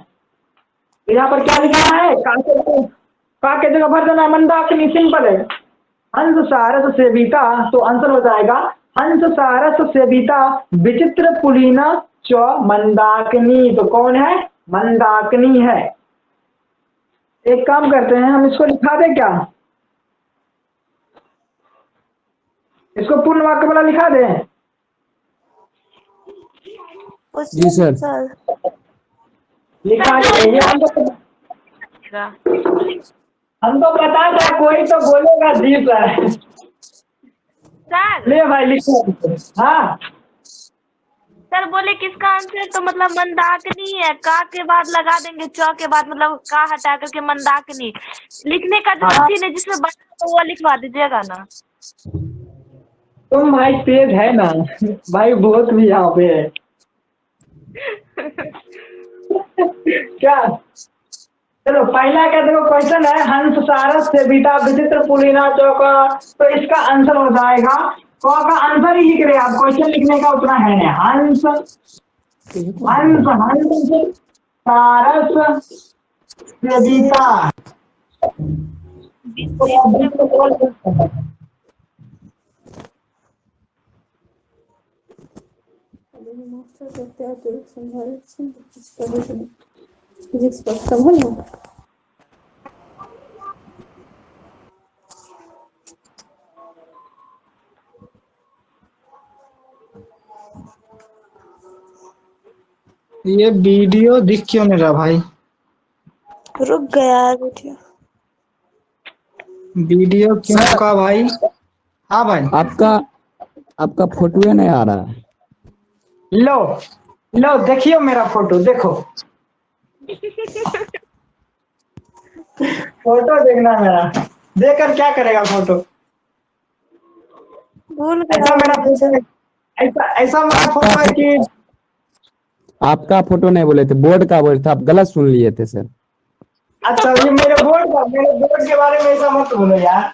तो यहाँ पर क्या लिखा है, का के जगह भर देना, मंदाकिनी सिंपल है। हंस सारस सेविता तो आंसर हो जाएगा हंस सारस सेविता विचित्र पुलीना च मंदाकिनी, तो कौन है? मंदाकिनी है। एक काम करते हैं हम इसको लिखा दें क्या, इसको पूर्ण वाक्य वाला लिखा दें? जी सर। लिखा देंगे हम तो पता था कोई तो बोलेगा जी सर। सर ले भाई लिखो। हाँ सर बोले किसका आंसर, तो मतलब मंदाकिनी है। का के बाद लगा देंगे च के बाद, मतलब का हटा करके मंदाकिनी। लिखने का जो मशीन है जिसमें बना तो वो लिखवा दीजिएगा ना। तुम भाई तेज है ना भाई, बहुत भी यहाँ पे है क्या? चलो पहला क्या देखो क्वेश्चन है हंस सारस सेविता विचित्र पुलीना चौका, तो इसका आंसर हो जाएगा क का आंसर ही लिख रहे हैं आप, क्वेश्चन लिखने का उतना है नहीं। हंस हंस हंस सारस सेविता ये वीडियो दिख क्यों नहीं रहा भाई? रुक गया है वीडियो। वीडियो क्यों रुका भाई? हाँ भाई आपका फोटो नहीं आ रहा है। लो लो देखियो मेरा फोटो, देखो फोटो देखना मेरा, देखकर क्या करेगा फोटो? भूल ऐसा मेरा फोटो गया। है, ऐसा मेरा फोटो है कि आपका फोटो नहीं बोले थे, बोर्ड का बोले थे, आप गलत सुन लिए थे सर। अच्छा ये मेरे बोर्ड के बारे में ऐसा मत बोलो यार,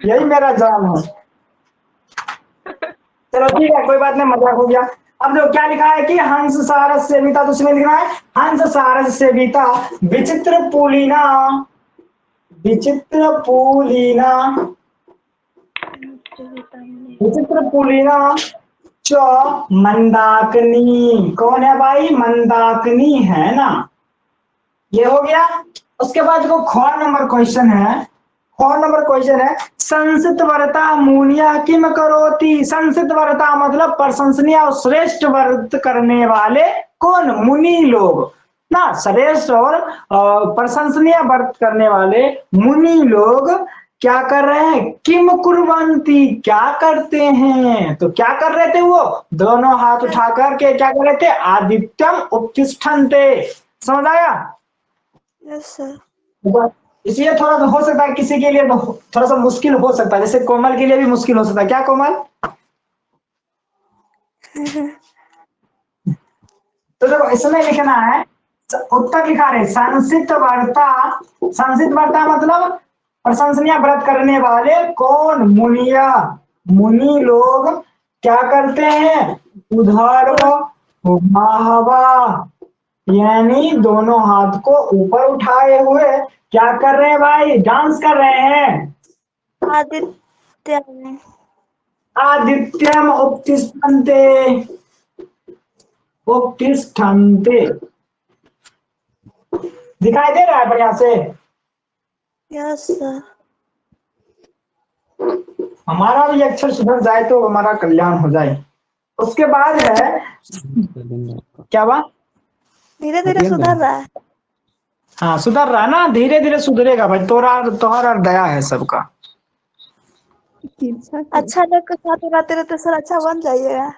यही मेरा जान है। चलो ठीक है कोई बात नहीं, मजाक हो गया। अब देखो क्या लिखा है कि हंस सारस सेविता, तो उसमें लिखना है हंस सारस सेविता विचित्र पुलीना, विचित्र पुलीना, विचित्र पुलीना च मंदाकिनी, कौन है भाई? मंदाकिनी है ना, ये हो गया। उसके बाद देखो ख नंबर क्वेश्चन है, ख नंबर क्वेश्चन है संसित वर्ता मुनिया किम करोति, संसित वर्ता मतलब प्रशंसनीय और श्रेष्ठ व्रत करने वाले कौन? मुनि लोग ना, श्रेष्ठ और प्रशंसनीय व्रत करने वाले मुनि लोग क्या कर रहे हैं? किम कुर्वन्ति क्या करते हैं? तो क्या कर रहे थे वो? दोनों हाथ उठा करके क्या कर रहे थे? आदित्यम उपतिष्ठन्ते। समझ आया? Yes sir. इसलिए थोड़ा सा हो सकता है किसी के लिए थोड़ा सा मुश्किल हो सकता है, जैसे कोमल के लिए भी मुश्किल हो सकता है। क्या कोमल? तो देखो इसमें लिखना है, उत्तर लिखा रहे संसित वार्ता, संसित वार्ता मतलब प्रशंसनीय व्रत करने वाले कौन? मुनिया, मुनि लोग क्या करते हैं? उधर माहवा यानी दोनों हाथ को ऊपर उठाए हुए क्या कर रहे हैं भाई? डांस कर रहे हैं। आदित्य में आदित्यम उत्तिष्ठन्ते। उत्तिष्ठन्ते दिखाई दे रहा है बढ़िया से? Yes sir. हमारा भी अक्षर सुधर जाए तो हमारा कल्याण हो जाए। उसके बाद है क्या बात? धीरे धीरे सुधर रहा है। हाँ सुधर रहा है ना, धीरे धीरे सुधरेगा भाई। तोहरा दया है सबका। अच्छा लोग के साथ रहते रहते सर अच्छा बन जाइएगा।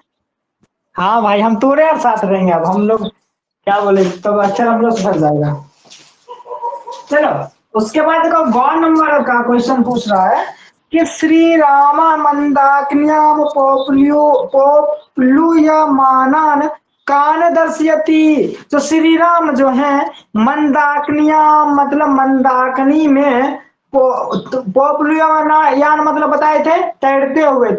हाँ भाई हम तोरे और साथ रहेंगे। अब हम लोग क्या बोले, तब अक्षर हम लोग सुधर जाएगा। चलो उसके बाद देखो गौ नंबर का क्वेश्चन पूछ रहा है कि श्री राम मंदाकिन्याम पोप्लुयमानान कान दर्शयति। तो श्री राम जो है मंदाकिन्याम मतलब मंदाकिनी में पोप्लुयमान मतलब बताए थे तैरते हुए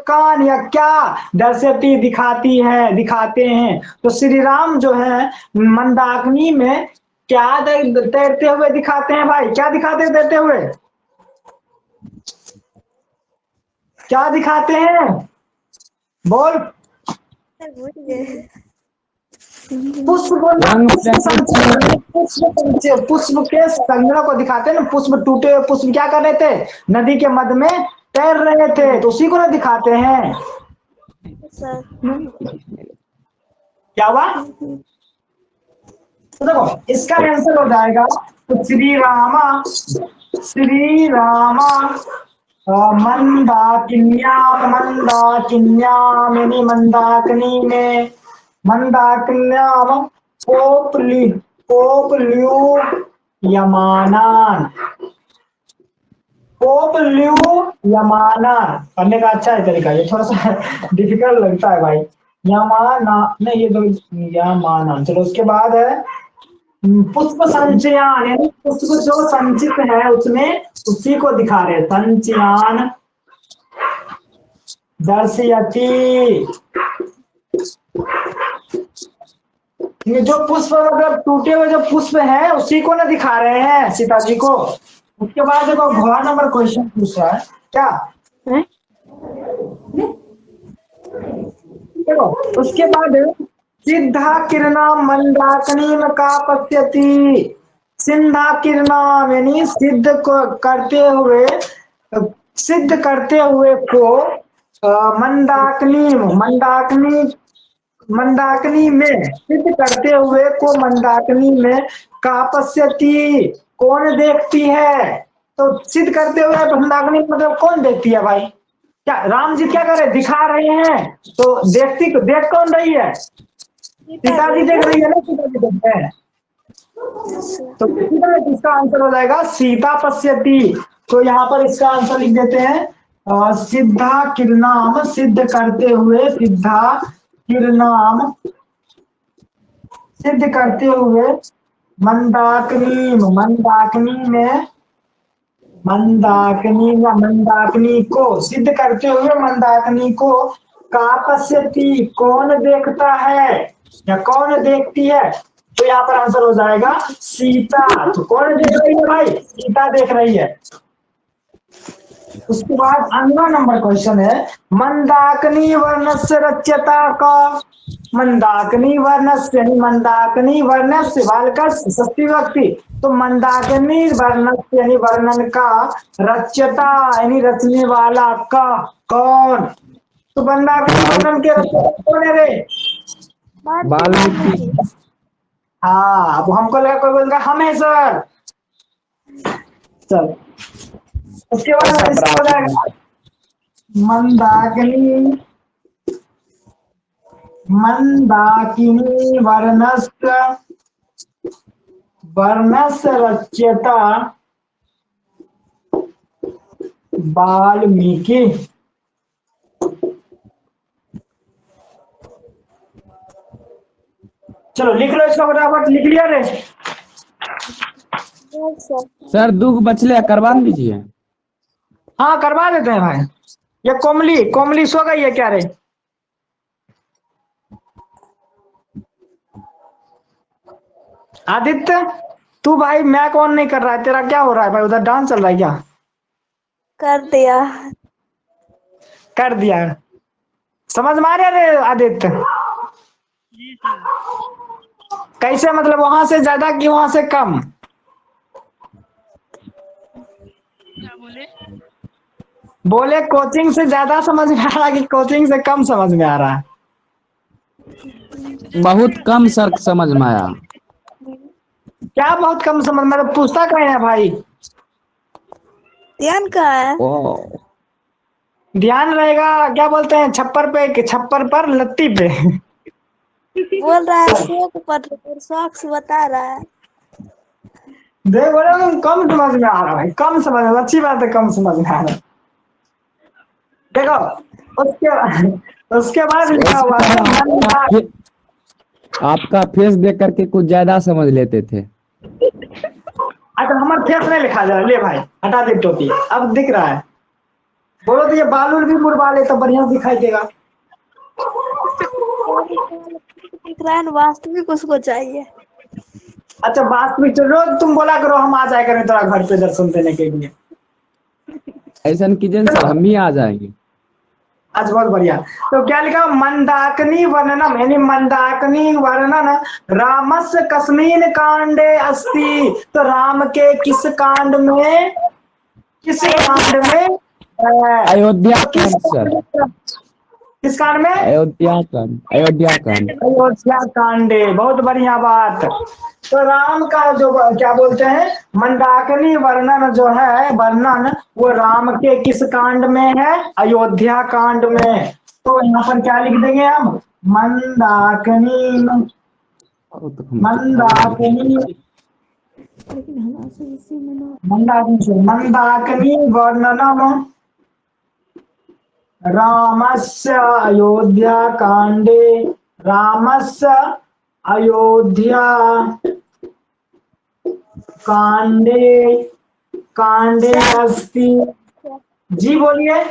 कान या क्या दर्शयति दिखाते हैं। तो श्री राम जो है मंदाकिनी में क्या तैरते हुए दिखाते हैं भाई? क्या दिखाते हैं तैरते हुए? क्या दिखाते हैं? बोल। पुष्प के संग्रह को दिखाते हैं ना। पुष्प टूटे हुए पुष्प क्या कर रहे थे? नदी के मध्य में तैर रहे थे, तो उसी को ना दिखाते हैं। सर क्या हुआ? तो देखो इसका आंसर हो जाएगा तो श्री रामा मंदाकिन्याम मंदाकिनी में मंदाकिन्याम पोप्लुयमानान पढ़ने का अच्छा है तरीका। ये थोड़ा सा डिफिकल्ट लगता है भाई। यमाना नहीं, ये तो यमानान। चलो उसके बाद है पुष्प संचयान, यानी पुष्प जो संचित है उसमें उसी को दिखा रहे। संचयान दर्शयति, ये जो पुष्प मतलब टूटे हुए जो पुष्प है उसी को ना दिखा रहे हैं सीता जी को। उसके बाद देखो घोड़ा नंबर क्वेश्चन पूछ रहा है क्या? देखो उसके बाद सिद्धा किरणा मंदाकिनी में का पश्यति। सिद्धा किरणा यानी सिद्ध को करते हुए को मंदाकिनी में सिद्ध करते हुए को मंदाकिनी में का पश्यति कौन देखती है? तो सिद्ध करते हुए मंदाकिनी मतलब कौन देखती है भाई? क्या राम जी क्या कर रहे? दिखा रहे हैं, तो देख कौन रही है? सीता जी देख रही है ना, सीता जी देख रहे हैं। तो इसका आंसर हो जाएगा सीता पश्यति। तो यहाँ पर इसका आंसर लिख देते हैं सिद्धा किरणाम, सिद्ध करते हुए सिद्धा किरणाम सिद्ध करते हुए मंदाकिनी को सिद्ध करते हुए मंदाकिनी को का पश्यति कौन देखता है या कौन देखती है? तो यहाँ पर आंसर हो जाएगा सीता। तो कौन देख रही है भाई? सीता देख रही है। उसके बाद अगला नंबर क्वेश्चन है मंदाकिनी वर्णस्य रच्यता का। मंदाकिनी वर्णस्य यानी मंदाकिनी वर्णस्य बालकस्य षष्ठी विभक्ति। तो मंदाकिनी वर्णस्य यानी वर्णन का रच्यता यानी रचने वाला का कौन? तो मंदाकिनी वर्णन के रचयिता कौन है रे? वाल्मीकि। हाँ अब हमको लगा कोई बोलेगा हम है सर। चल उसके बाद इसका हो जाएगा मंदाकिनी वर्णस्य रच्यता वाल्मीकि। चलो लिख लो इसका फटाफट। लिख लिया रे? सर दुख बचले करवा दीजिए। हाँ करवा देते हैं भाई। ये कोमली सो गई है क्या रे? आदित्य, तू भाई मैक ऑन नहीं कर रहा है, तेरा क्या हो रहा है भाई? उधर डांस चल रहा है क्या? कर दिया। कर दिया। समझ में आ रहा है रे आदित्य? कैसे मतलब वहां से ज्यादा कि वहां से कम? बोले कोचिंग से ज्यादा समझ में आ रहा है कि कोचिंग से कम समझ में आ रहा है? बहुत कम सर समझ में आया। क्या बहुत कम समझ में? मतलब पूछता कहीं है भाई? ध्यान कहाँ है? ओ, ध्यान रहेगा क्या बोलते हैं, छप्पर पे कि छप्पर पर लत्ती पे? बोल रहा है शौक पर, शौक से बता रहा है। देख बोले तुम कम समझ में आ रहा भाई, कम समझ में, अच्छी बात है, कम समझ में आ रहा। देखो उसके उसके बाद लिखा वैसे हुआ तो है हम आपका फेस देख करके कुछ ज्यादा समझ लेते थे। अच्छा हमारा फेस नहीं लिखा जा रहा, ले भाई हटा दे टोपी, अब दिख रहा है। बोलो तो ये बालूल भी मुड़वा ले तो बढ़िया दिखाई देगा। दिख रहा है ना, वास्तविक उसको चाहिए। अच्छा वास्तविक, तो रोज तुम बोला करो हम आ जाए करें तेरा घर पे दर्शन देने के लिए। ऐसा कीजिए सर, हम ही आ जाएंगे। आज बहुत बढ़िया। तो क्या लिखा? मंदाकिनी वर्णनम, यानी मंदाकिनी वर्णन रामस्य कस्मिन कांडे अस्ति। तो राम के किस कांड में, किस कांड में अयोध्या तो कांड सर, किस कांड में? अयोध्या कांड, अयोध्या कांड। अयोध्या कांडे, बहुत बढ़िया बात। तो राम का जो क्या बोलते हैं मंदाकिनी वर्णन जो है, वर्णन वो राम के किस कांड में है? अयोध्या कांड में। तो यहाँ पर क्या लिख देंगे हम? मंदाकिनी, मंदाकिनी, मंदाकिनी वर्णनम रामस्य अयोध्या कांडे, रामस्य अयोध्या कांडे, कांडे अस्ति। जी बोलिए।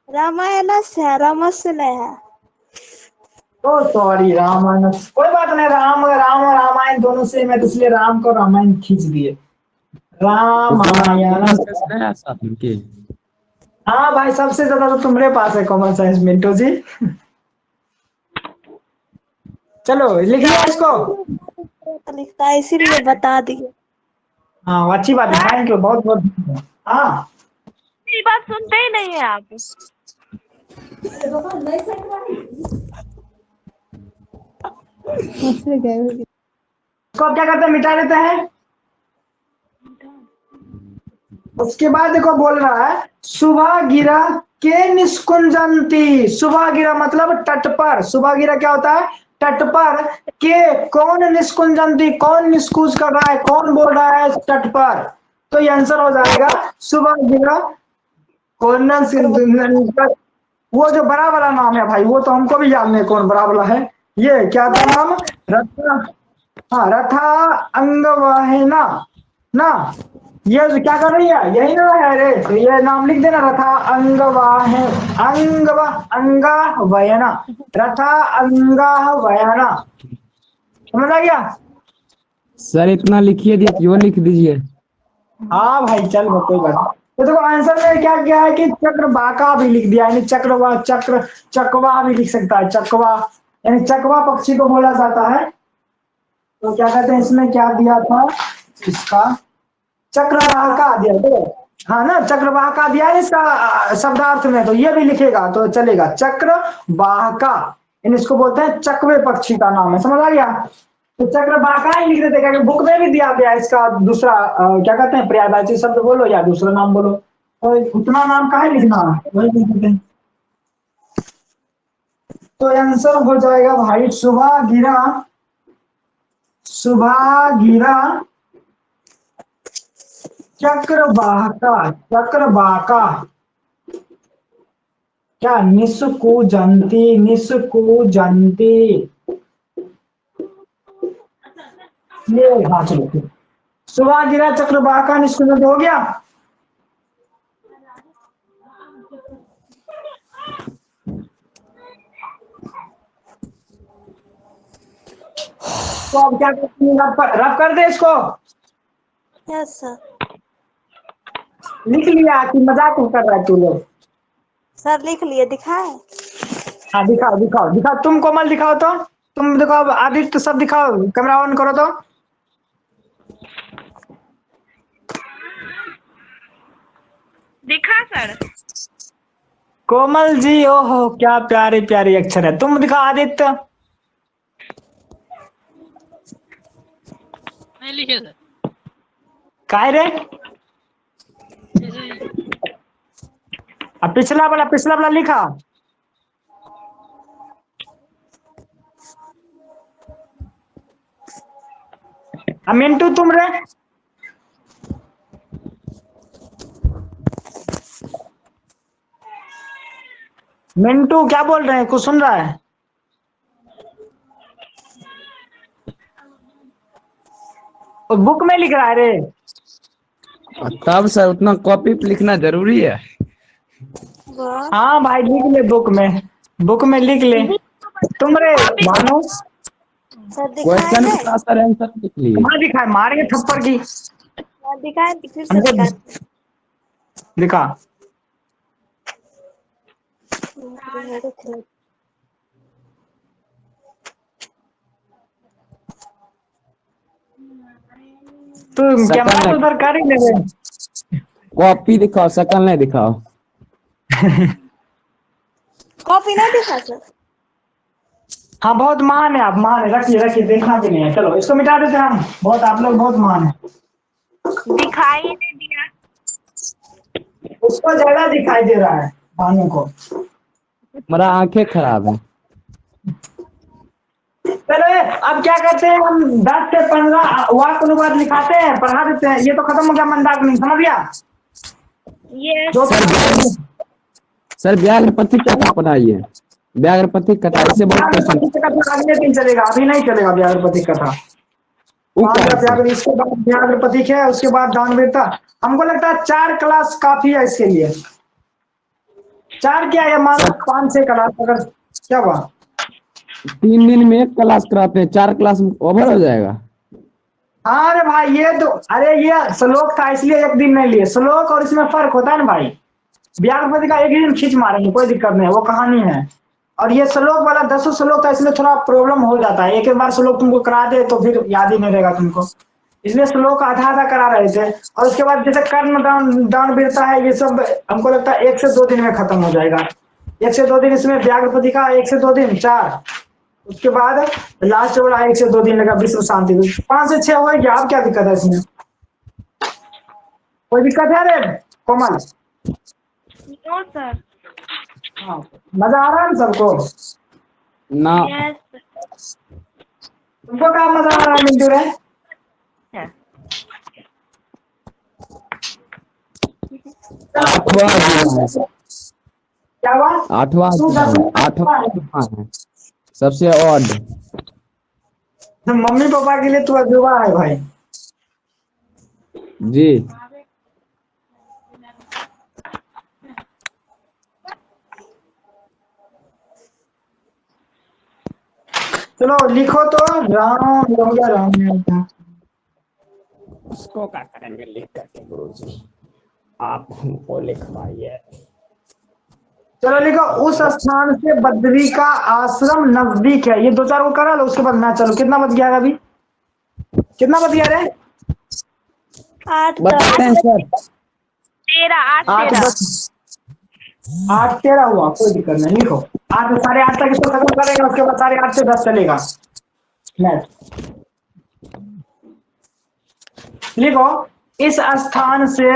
रामायण है, रामस्य नहीं है। ओ सॉरी, रामायण, कोई बात नहीं, राम राम रामायण दोनों सेम है, तो इसलिए राम को रामायण खींच दिए, रामायण। साथ में के हाँ भाई, सबसे ज्यादा तो तुम्हारे पास है कॉमन सेंस मिंटू जी। चलो लिख लिया इसको। लिखता है इसीलिए बता दिए। हाँ अच्छी बात है, थैंक यू, बहुत बहुत धन्यवाद। हाँ मेरी बात सुनते ही नहीं है आप। इसको अब क्या करते हैं, मिटा देते हैं। उसके बाद देखो बोल रहा है सुबह गिरा के निष्कुंजंती। सुबह गिरा मतलब तट पर, सुबह गिरा क्या होता है? तट पर। के कौन निष्कुंजंती, कौन निष्कूज कर रहा है, कौन बोल रहा है तट पर? तो ये आंसर हो जाएगा सुबह गिरा कौन। वो जो बड़ा वाला नाम है भाई, वो तो हमको भी याद नहीं कौन बड़ा वाला है। ये क्या था नाम? रथा, हाँ रथा अंगवाहिना ना। ये जो क्या कर रही है, यही ना है रे, तो ये नाम लिख देना, रथा अंगवाह, अंगा वयना, रथा अंगा वयना। समझ आ गया? सर इतना लिखिए दिए, क्यों लिख दीजिए। हाँ भाई चल कोई बात नहीं। तो देखो आंसर में क्या किया है कि चक्रवाका भी लिख दिया, यानी चक्रवा, चकवा भी लिख सकता है, चकवा, यानी चकवा पक्षी को बोला जाता है। तो क्या कहते हैं, इसमें क्या दिया था इसका? चक्रवाका दिया, देखो हाँ ना, चक्रवाका दिया है इसका शब्दार्थ में, तो ये भी लिखेगा तो चलेगा, चक्रवाका, यानी इसको बोलते हैं चकवे पक्षी का नाम है। समझ आ गया? तो चक्रवाका ही लिख देते, क्योंकि बुक में भी दिया गया इसका दूसरा क्या कहते हैं, पर्यायवाची शब्द बोलो या दूसरा नाम बोलो, तो उतना नाम काहे लिखना, वही लिख देते हैं। तो आंसर हो जाएगा भाई सुबह गिरा, सुबह गिरा चक्रवाका, चक्रवाका क्या? निष्कुजंती, निष्कुजंती। ये हाँ चलो, सुबह गिरा चक्रवाका निष्कुजंती हो गया। इसको अब क्या करते हैं, रब कर दे इसको। Yes sir. लिख लिया कि मजाक कर रहा है तू लोग? सर लिख लिए, दिखाए? हाँ दिखाओ दिखाओ दिखाओ, तुम कोमल दिखाओ तो, तुम दिखाओ, आदित्य सब दिखाओ, कैमरा ऑन करो तो। दिखा सर। कोमल जी, ओहो क्या प्यारे प्यारे अक्षर है। तुम दिखाओ आदित्य। नहीं लिखे सर। काय रे? अब पिछला वाला लिखा। अब मिंटू तुम रे? मिंटू क्या बोल रहे हैं, कुछ सुन रहा है? वो बुक में लिख रहा है रे। तब सर उतना कॉपी पे लिखना जरूरी है। वाह। हाँ भाई लिख ले, बुक में लिख ले। तुम रे भानु? सर क्वेश्चन दिखाए? का सर आंसर लिख लिए। कहाँ दिखाए, मारिए थप्पड़ की। दिखाए, फिर से हमको दिखाए। दिखा। तुम कैमरा तो उधर कर ही ले रहे। कॉपी दिखाओ, शकल नहीं दिखाओ। कॉपी नहीं दिखा सर? हाँ बहुत महान है आप, महान है। रखिए देखना भी नहीं है। चलो इसको मिटा देते हैं हम, बहुत आप लोग बहुत महान है। दिखाई ही नहीं दिया। उसको ज्यादा दिखाई दे रहा है भानु को। मेरा आंखें खराब है। चलो अब क्या करते हैं हम, 10 से 15 वाक्य अनुवाद लिखाते हैं, पढ़ा देते हैं। ये तो खत्म हो गया मंदाकिनी, समझ गया? ये सर व्याघ्रपथी कथा पढ़ाइए। व्याघ्रपथी कथा इससे बहुत क्वेश्चन। अगले दिन चलेगा, अभी नहीं चलेगा व्याघ्रपति कथा। इसके बाद व्याघ्रपति है, उसके बाद दानवीरता। हमको लगता है 4 क्लास काफी है इसके लिए। 4 क्या है, मान 5-6 क्लास अगर। क्या हुआ? 3 दिन में 1 क्लास कराते हैं, 4 क्लास ओवर हो जाएगा। हाँ अरे भाई ये तो, अरे ये श्लोक था इसलिए 1 दिन नहीं लिए। श्लोक और इसमें फर्क होता है ना भाई। व्याघ्रपति का 1 ही दिन खींच मारेंगे, कोई दिक्कत नहीं है, वो कहानी है। और ये श्लोक वाला 10 श्लोक था, इसलिए थोड़ा प्रॉब्लम हो जाता है। एक बार श्लोक तुमको करा दे तो फिर याद ही नहीं रहेगा तुमको, इसलिए श्लोक आधा करा रहे थे। और उसके बाद जैसे कर्ण दानवीरता है, ये सब हमको लगता है 1 से 2 दिन में खत्म हो जाएगा। 1 से 2 दिन इसमें व्याघ्रपति का, 1 से 2 दिन 4। उसके बाद लास्ट वाला 1 से 2 दिन लगा विश्व शांति। 5 से 6 हो गया। अब क्या दिक्कत है इसमें, कोई दिक्कत है रे कोमल? No sir. हाँ मजा आ रहा है ना सबको? ना यस। तुमको क्या मजा आ रहा है मिंटू रे? क्या हुआ? 8वां है सबसे ऑड। मम्मी पापा के लिए तू अजूबा है भाई। जी चलो लिखो तो। राम रमजा राम ने उसको क्या करेंगे लिख करके गुरुजी, आप हमको लिखवाइए। चलो लिखो, उस स्थान से बद्री का आश्रम नजदीक है। ये 2-4 को करा लो, उसके बाद मैं चलो। कितना बज गया अभी, कितना बज गया रे? 8 बताते हैं सर। 13 8 8 13। 8-13 हुआ, कोई दिक्कत नहीं। लिखो 8 से 8:30 तक इसको खत्म करेगा, उसके बाद 8:30 से 10 चलेगा। लिखो, इस स्थान से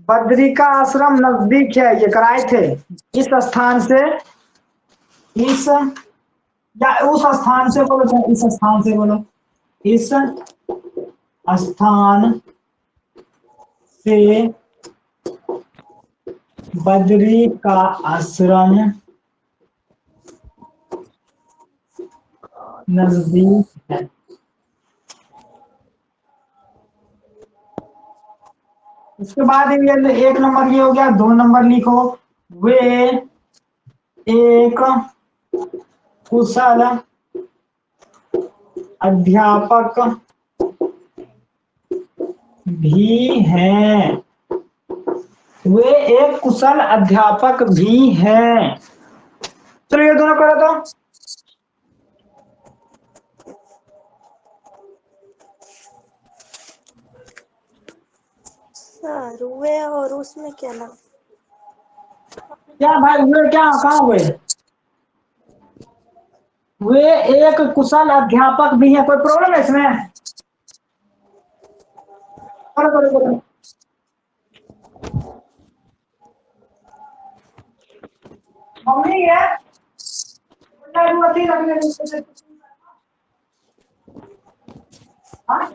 बद्री का आश्रम नजदीक है। ये कराए थे। इस स्थान से, इस या उस स्थान से बोलो, इस स्थान से बोलो। इस स्थान से बद्री का आश्रम नजदीक है। उसके बाद ये 1 नंबर ये हो गया। 2 नंबर लिखो, वे एक कुशल अध्यापक भी हैं, वे एक कुशल अध्यापक भी हैं। चलो ये दोनों करो तो। सर वे और उसमें क्या लगा? क्या भाई वे क्या कहाँ हुए? वे एक कुशल अध्यापक भी हैं। कोई प्रॉब्लम है इसमें? करो करो करो। मम्मी है हाँ?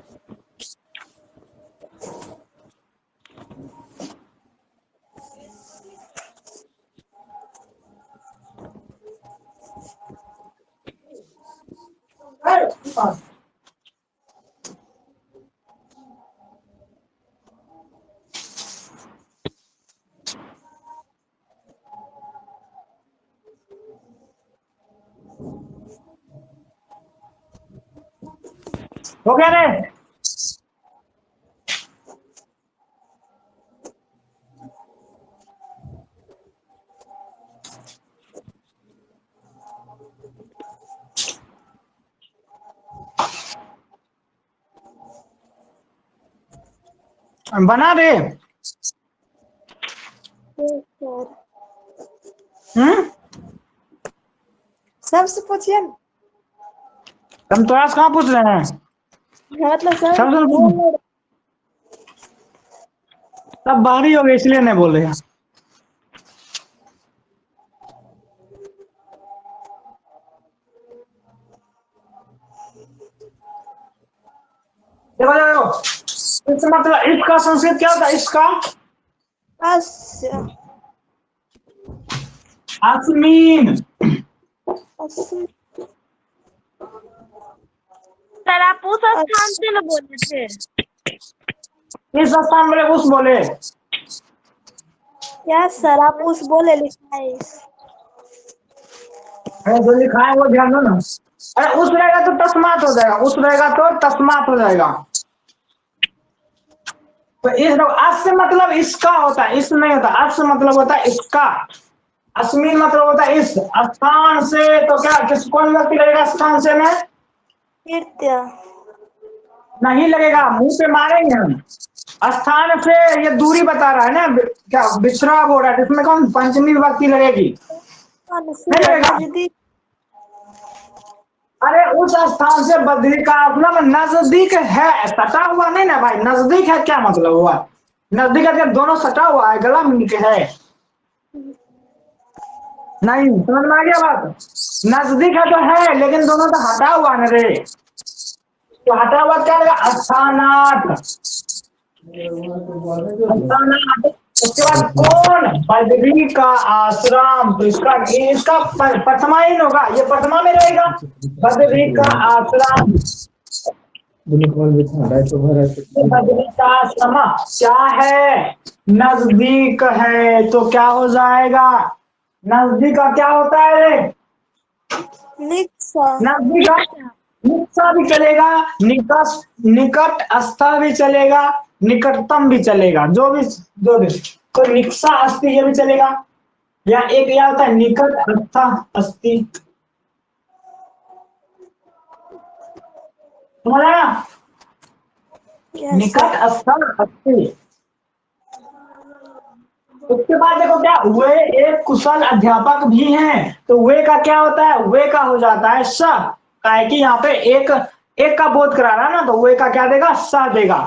हो गया रे? बना दे। सर हम्म, सबसे पूछिए ना। तुम तो आज कहाँ पूछ रहे हैं? मतलब सर सबसे बोल सब बाहरी हो गए इसलिए नहीं बोल रहे हैं। देखो देखो, इसका मतलब इसका संस्कृत क्या होता है? इसका अस्य अस्मीन। अस्य सर आप उस स्थान से न बोले थे। इस स्थान में उस बोले। क्या सर आप उस बोले लिखा है इस। अरे जो लिखा है वो ध्यान दो ना। अरे उस रहेगा तो तस्मात हो जाएगा, उस रहेगा तो तस्मात हो जाएगा। तो इस अस मतलब इसका होता है, इस नहीं होता। अस मतलब होता है इसका। अस्मिन मतलब होता है इस स्थान से। तो क्या किस कौन व्यक्ति लगेगा स्थान से में? कृत्य नहीं लगेगा, मुंह पे मारेंगे हम। स्थान से ये दूरी बता रहा है ना, क्या विश्राम हो रहा है, इसमें कौन पंचमी विभक्ति लगेगी? नहीं लगेगा। नजदीक अरे उस स्थान से बद्री का मतलब नजदीक है, सटा हुआ नहीं ना भाई। नजदीक है क्या मतलब हुआ? नजदीक है दोनों सटा हुआ है, गला मिलके है। नहीं समझ में आ गया बात? नजदीक है तो है, लेकिन दोनों तो हटा हुआ ना रे। तो हटा हुआ क्या लगा? स्थानात। स्थानात। उसके बाद कौन? बद्री का आश्रम। तो इसका प्रथमा ही होगा, ये प्रथमा में रहेगा। बद्री का आश्रम। बद्री का आश्रम क्या है? नजदीक है। तो क्या हो जाएगा? नजदीक का क्या होता है रे? निक्सा नजदीक का निकसा भी चलेगा, निकट अस्था भी चलेगा, निकटतम भी चलेगा। जो भी तो निकसा अस्ति ये भी चलेगा। या एक यह होता है निकट अस्था अस्ति। समझ आया? निकट अस्था अस्ति। उसके बाद देखो क्या, वे एक कुशल अध्यापक भी हैं। तो वे का क्या होता है? वे का हो जाता है स। का है कि यहाँ पे एक एक का बोध करा रहा है ना, तो वे का क्या देगा? स देगा।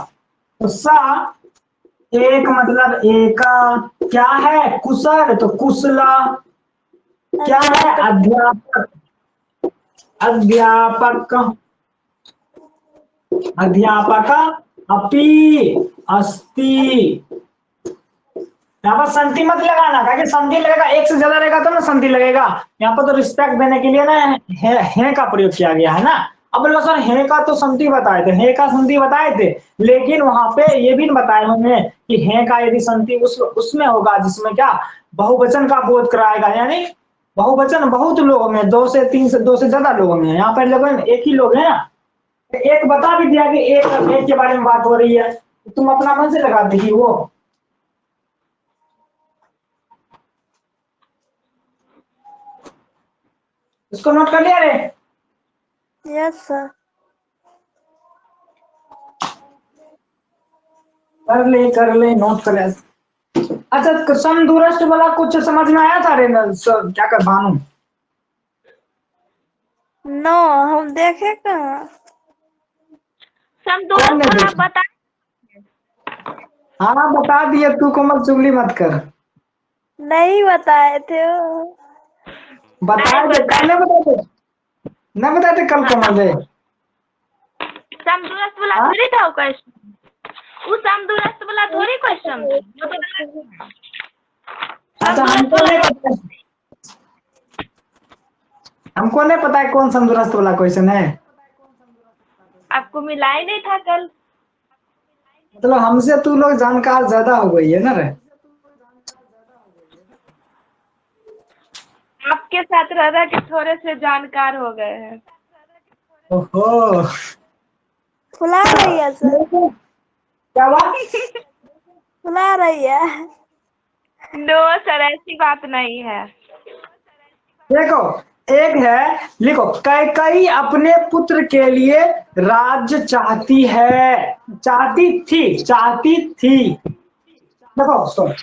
तो स एक मतलब एक क्या है? कुशल। तो कुशला क्या है? अध्यापक। अध्यापक अध्यापक अपि अस्ति। यहाँ पर संधि मत लगाना, क्या संधि लगेगा एक से ज्यादा रहेगा तो ना संधि लगेगा। यहाँ पर तो रिस्पेक्ट देने के लिए ना है का प्रयोग किया गया है ना। अब बोलो सर है का तो संधि बताए थे, है का संधि बताए थे, लेकिन वहां पे ये भी बताए होंगे कि है का यदि संधि उसमें होगा जिसमें क्या बहुवचन का बोध कराएगा। यानी बहुवचन बहुत लोगों में, 2 से 3 से 2 से ज्यादा लोगों में। यहाँ पर लोग एक ही लोग है ना, एक बता भी दिया कि एक के बारे में बात हो रही है, तुम अपना मन से लगा दी वो। इसको नोट कर लिया रे? Yes sir. कर ले नोट कर ले। अच्छा समदूरस्थ वाला कुछ समझ में आया था रे क्या कर भानु? नो हम देखे कहाँ। समदूरस्थ कौन नहीं वाला देखा? बता। हाँ बता दिए, तू कोमल चुगली मत कर। नहीं बताए थे वो। बताए थे कल, नहीं बताए थे, नहीं बताए थे कल कोमल रे। समदूरस्थ वाला हाँ? थोड़ी था क्वेश्चन, उस समदूरस्थ वाला थोड़ी क्वेश्चन था वो तो गलत है। अच्छा हमको नहीं पता, हमको नहीं पता है कौन समदूरस्थ वाला क्वेश्चन है। आपको मिला ही नहीं था कल। मतलब हमसे तू लोग जानकार ज्यादा हो गई है ना रे। आपके साथ रह रह के थोड़े से जानकार हो गए हैं। ओहो खुला रही है सर, क्या बात? खुला रही है। नो सर ऐसी बात नहीं है। देखो एक है, लिखो कैकई अपने पुत्र के लिए राज्य चाहती है, चाहती थी। देखो सुन,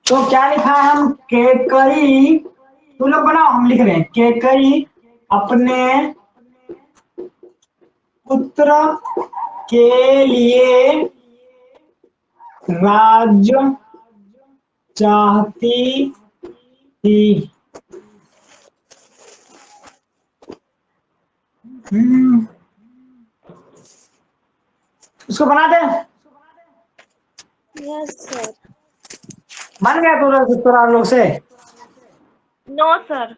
तो क्या लिखा है? हम केकई, तुम लोग बनाओ, हम लिख रहे हैं केकई अपने पुत्र के लिए राज्य चाहती थी। उसको बना दे। Yes sir. बन गया तुरा लोग से? No sir.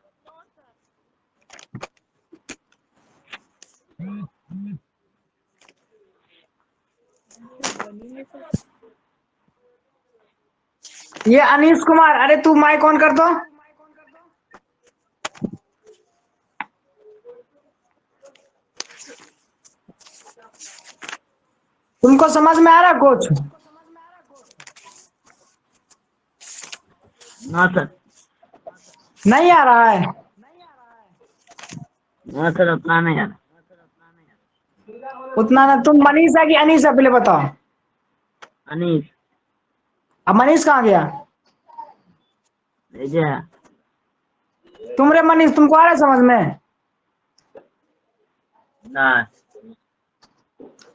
ये अनीश कुमार, अरे तू माइक ऑन कर दो। तुमको समझ में आ रहा कुछ? हाँ सर। नहीं आ रहा है? हाँ सर उतना नहीं यार। उतना ना। तुम मनीष है कि अनीश है पहले बताओ। अनीस अब मनीष कहाँ गया? भेजे है। तुम रे मनीष, तुमको आ रहा है समझ में? ना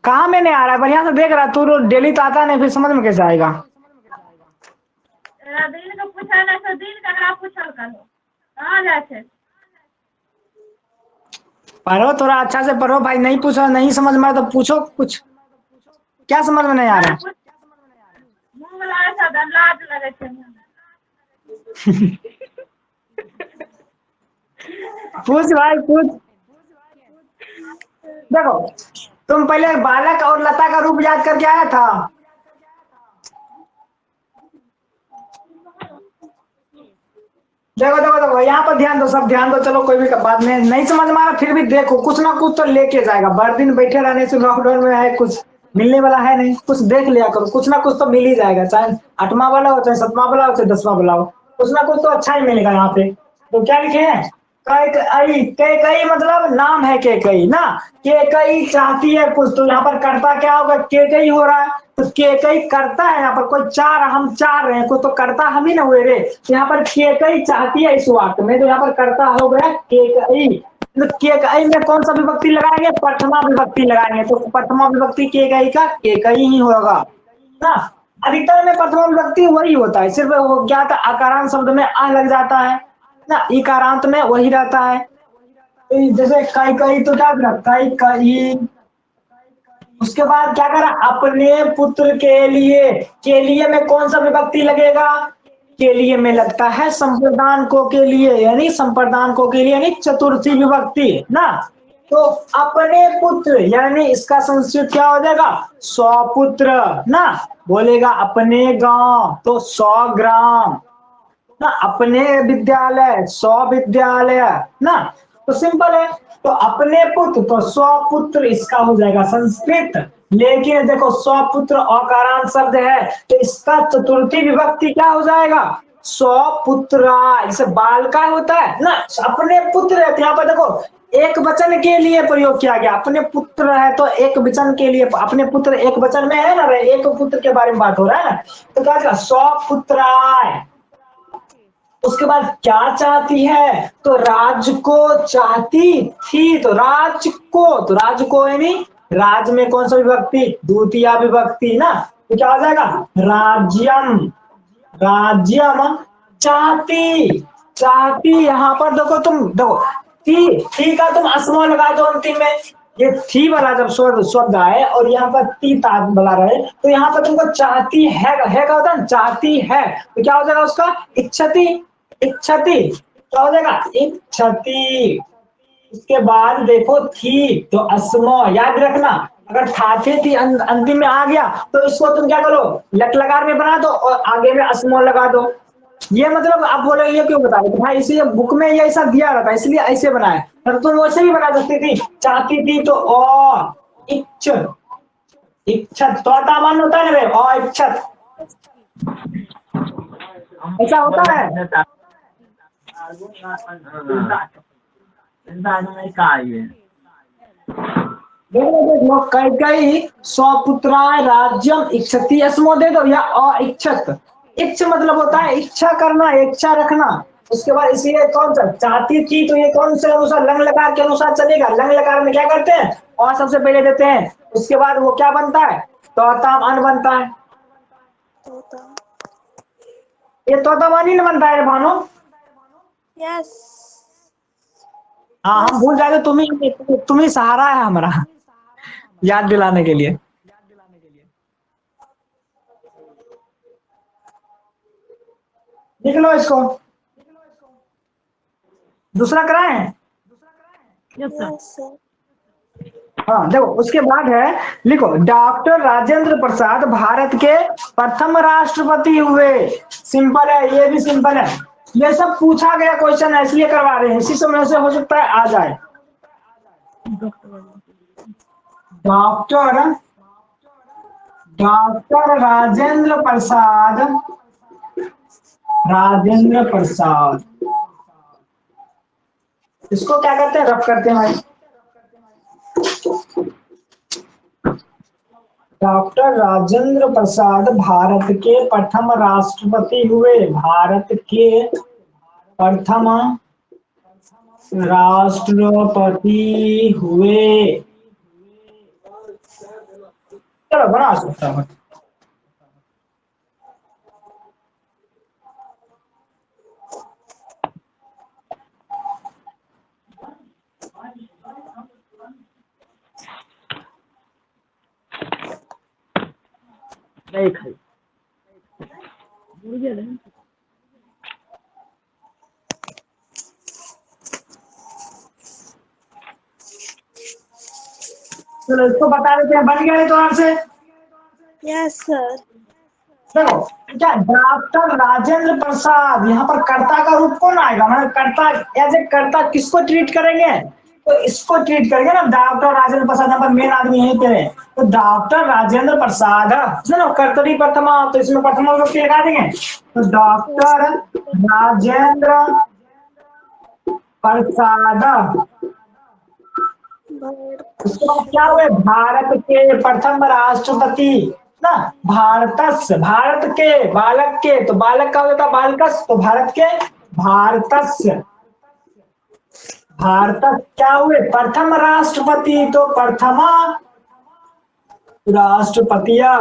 कहाँ में नहीं आ रहा है? बढ़िया से देख रहा, तू डेली तो आता नहीं, फिर समझ में कैसे आएगा? दिन का पूछा ना सर, दिन का पूछल कर कहाँ जाए थे? पढ़ो थोड़ा अच्छा से पढ़ो भाई। नहीं पूछो, नहीं समझ में आया तो पूछो कुछ। क्या समझ में नहीं आ रहा? मुँह वाला ऐसा लाज लगे थे। पूछ भाई पूछ। देखो तुम पहले बालक और लता का रूप याद करके आया था? देखो देखो देखो यहाँ पर ध्यान दो, सब ध्यान दो। चलो कोई भी बात नहीं समझ में आ रहा, फिर भी देखो कुछ ना कुछ तो लेके जाएगा। भर दिन बैठे रहने से लॉकडाउन में है, कुछ मिलने वाला है नहीं। कुछ देख लिया करो, कुछ ना कुछ तो मिल ही जाएगा। चाहे 8वां वाला हो, चाहे 7वां वाला हो, चाहे 10वां वाला हो, कुछ ना कुछ तो अच्छा ही मिलेगा यहाँ पे। तो क्या लिखे हैं? कैकई, कैकई मतलब नाम है कैकई ना। कैकई चाहती है कुछ, तो यहाँ पर करता क्या होगा? कैकई हो रहा है, तो कैकई करता है। यहाँ पर कोई चार, हम चार रहे हैं, कोई तो करता हम ही ना हुए रे। तो यहाँ पर कैकई चाहती है इस वाक्य में, तो यहाँ पर करता हो गया कैकई। तो केकई में कौन सा विभक्ति लगाएंगे? प्रथमा विभक्ति लगाएंगे। तो प्रथमा विभक्ति केकई का केकई ही होगा ना। अधिकतर में प्रथमा विभक्ति वही होता है, सिर्फ वो क्या था, आकारांत शब्द में आ लग जाता है ना, इकारांत में वही रहता है। जैसे कई कई तो क्या करा? कई कई। उसके बाद क्या करा? अपने पुत्र के लिए में कौन सा विभक्ति लगेगा? के लिए में लगता है, संप्रदानको के लिए यानी संप्रदानको के लिए यानी चतुर्थी विभक्ति ना। तो अपने पुत्र यानी इसका संस्कृत क्या हो जाएगा, स्वपुत्र ना। बोलेगा अपने गांव तो 100 ग्राम ना, अपने विद्यालय 100 विद्यालय ना। तो सिंपल है, तो अपने पुत्र तो स्वपुत्र इसका हो जाएगा संस्कृत। लेकिन देखो स्वपुत्र अकारांत शब्द है तो इसका चतुर्थी विभक्ति क्या हो जाएगा, स्वपुत्रा। जैसे बाल का होता है ना, अपने पुत्र है तो यहाँ पर देखो एक वचन के लिए प्रयोग किया गया, अपने पुत्र है तो एक वचन के लिए, अपने पुत्र एक वचन में है ना, एक पुत्र के बारे में बात हो रहा है ना, तो क्या स्वपुत्राय। उसके बाद क्या चाहती है, तो राज को चाहती थी, तो राज को यानी राज में कौन सा विभक्ति, द्वितीय विभक्ति ना। तो क्या हो जाएगा राज्यम, राज्यम चाहती। यहाँ पर देखो तुम देखो थी का तुम अस्मा लगा दो अंतिम में, ये थी वाला जब शब्द आए और यहाँ पर ती तात बना रहे तो यहाँ पर तुमको चाहती है का होता है चाहती है, तो क्या हो जाएगा उसका इच्छति, क्या हो जाएगा इच्छति। उसके बाद देखो थी तो अस्मो, याद रखना अगर ठाठे थी अंतिम में आ गया तो इसको तुम क्या करो लट लकार में बना दो और आगे में अस्मो लगा दो। ये मतलब आप बोले ये क्यों बता रहे भाई, इसलिए बुक में ये ऐसा दिया रहता है इसलिए ऐसे बनाया, तो तुम वैसे भी बना सकती थी, चाहती थी तो इच्छत तो मान होता है ना इच्छत, ऐसा होता है। देखो कई स्वपुत्राय राज्यम इच्छति अस्मो दे दो या अइच्छत। इच्छ मतलब होता है इच्छा करना, इच्छा रखना। उसके बाद इसलिए कौन सा चाहती थी तो ये कौन से अनुसार लंग लकार के अनुसार चलेगा, लंग लकार में क्या करते हैं और सबसे पहले देते हैं, उसके बाद वो क्या बनता है तोताम अन बनता है, ये तोतावानी न बनता है भानो। यस हाँ हम भूल जाए तो तुम्ही सहारा है हमारा याद दिलाने के लिए। लिख लो इसको, दूसरा कराए। Yes sir. हाँ देखो उसके बाद है लिखो डॉक्टर राजेंद्र प्रसाद भारत के प्रथम राष्ट्रपति हुए। सिंपल है, ये भी सिंपल है, ये सब पूछा गया क्वेश्चन है इसलिए करवा रहे हैं, इसी समय से हो सकता है आ जाए। डॉक्टर राजेंद्र प्रसाद इसको क्या करते हैं रफ करते हैं भाई। डॉक्टर राजेंद्र प्रसाद भारत के प्रथम राष्ट्रपति हुए, भारत के प्रथम राष्ट्रपति हुए। चलो बना सकता हूँ। नहीं खाई चलो इसको बता देते हैं, बन गया है तो आपसे। Yes sir. देखो क्या डॉक्टर राजेंद्र प्रसाद, यहाँ पर कर्ता का रूप कौन आएगा, मतलब कर्ता एज ए कर्ता किसको ट्रीट करेंगे, तो इसको ट्रीट करेंगे ना डॉक्टर राजेंद्र प्रसाद, यहाँ पर मेन आदमी यहीं पे है तो डॉक्टर राजेंद्र प्रसाद ना कर्तरी प्रथमा, तो इसमें प्रथमा विभक्ति लगा देंगे तो डॉक्टर राजेंद्र प्रसाद। उसको क्या हुए भारत के प्रथम राष्ट्रपति ना, भारत के बालक के, तो बालक का होता बालकस, तो भारत के भारतस्य क्या हुए प्रथम राष्ट्रपति, तो प्रथमा राष्ट्रपतिया।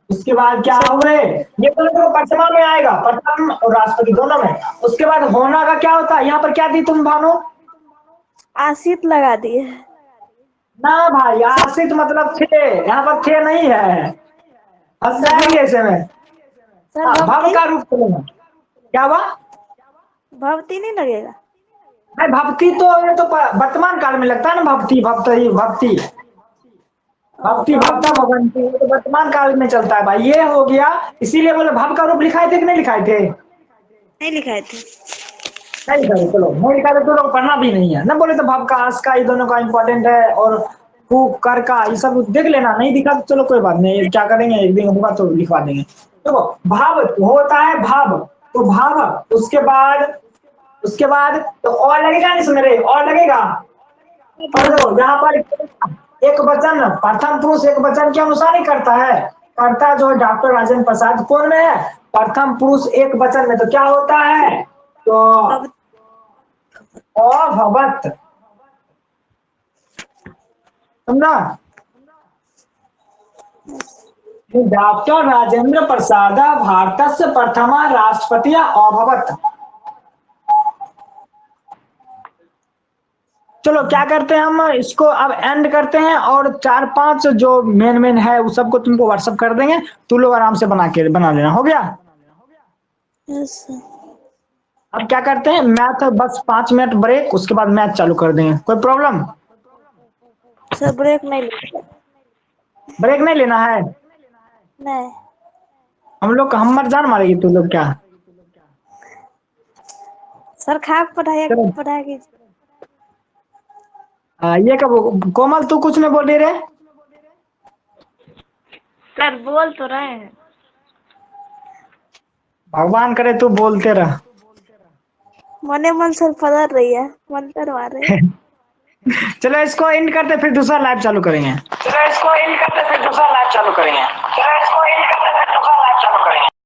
उसके बाद क्या हुए, ये तो प्रथमा में आएगा, प्रथम और राष्ट्रपति दोनों में। उसके बाद होना का क्या होता है, यहाँ पर क्या दी तुम भानु, आशित लगा दिए ना भाई आशित मतलब थे, यहाँ पर थे नहीं है, हंस रहा है ऐसे में। सर भव भक्ति का रूप चलेगा। क्या हुआ? भक्ति नहीं लगेगा। नहीं, भक्ति तो ये तो वर्तमान काल में लगता है ना, भक्ति भक्ति भक्ति भक्ति भक्ता भगवंती, ये तो वर्तमान काल में चलता है भाई। ये हो गया, इसीलिए बोले भव का रूप लिखाए थे कि नहीं लिखाए थे? नहीं लिखाए थे। नहीं लिखाए, चलो नहीं लिखाए तो लोग पढ़ना भी नहीं है ना। बोले तो भव का आस का ये दोनों का इम्पोर्टेंट है, और कु कर का ये सब देख लेना। नहीं दिखा तो चलो कोई बात नहीं, क्या करेंगे एक दिन होगा तो लिखवा देंगे। देखो भाव होता है भाव, तो भाव उसके बाद तो और लगेगा नहीं, सुन रहे और लगेगा। और देखो यहाँ पर एक वचन प्रथम पुरुष एक वचन के अनुसार ही करता है। करता जो है डॉक्टर राजेंद्र प्रसाद कौन में है? प्रथम पुरुष एक वचन में। तो क्या होता है? तो अभवत, समझा? डॉक्टर राजेंद्र प्रसाद भारतस्य प्रथम राष्ट्रपति अभवत। चलो क्या करते हैं, हम इसको अब एंड करते हैं, और 4-5 जो मेन है वो सबको तुमको व्हाट्सएप कर देंगे, तू लोग आराम से बना लेना। हो गया? Yes sir. अब क्या करते हैं, मैथ बस 5 मिनट ब्रेक, उसके बाद मैथ चालू कर देंगे। कोई प्रॉब्लम? सर ब्रेक नहीं लेना। ब्रेक नहीं लेना है? नहीं हम मर जान मारेगी तू लोग क्या? सर खाक पढ़ाया चलो। पढ़ाएगी। ये कब कोमल तू कुछ नहीं बोल रही रे? सर बोल तो रहे हैं। भगवान करे तू बोलते रह। मने मन सर पढ़ रही है, मंत्र मार रहे हैं। चलो इसको एंड करते फिर दूसरा लाइव चालू करेंगे।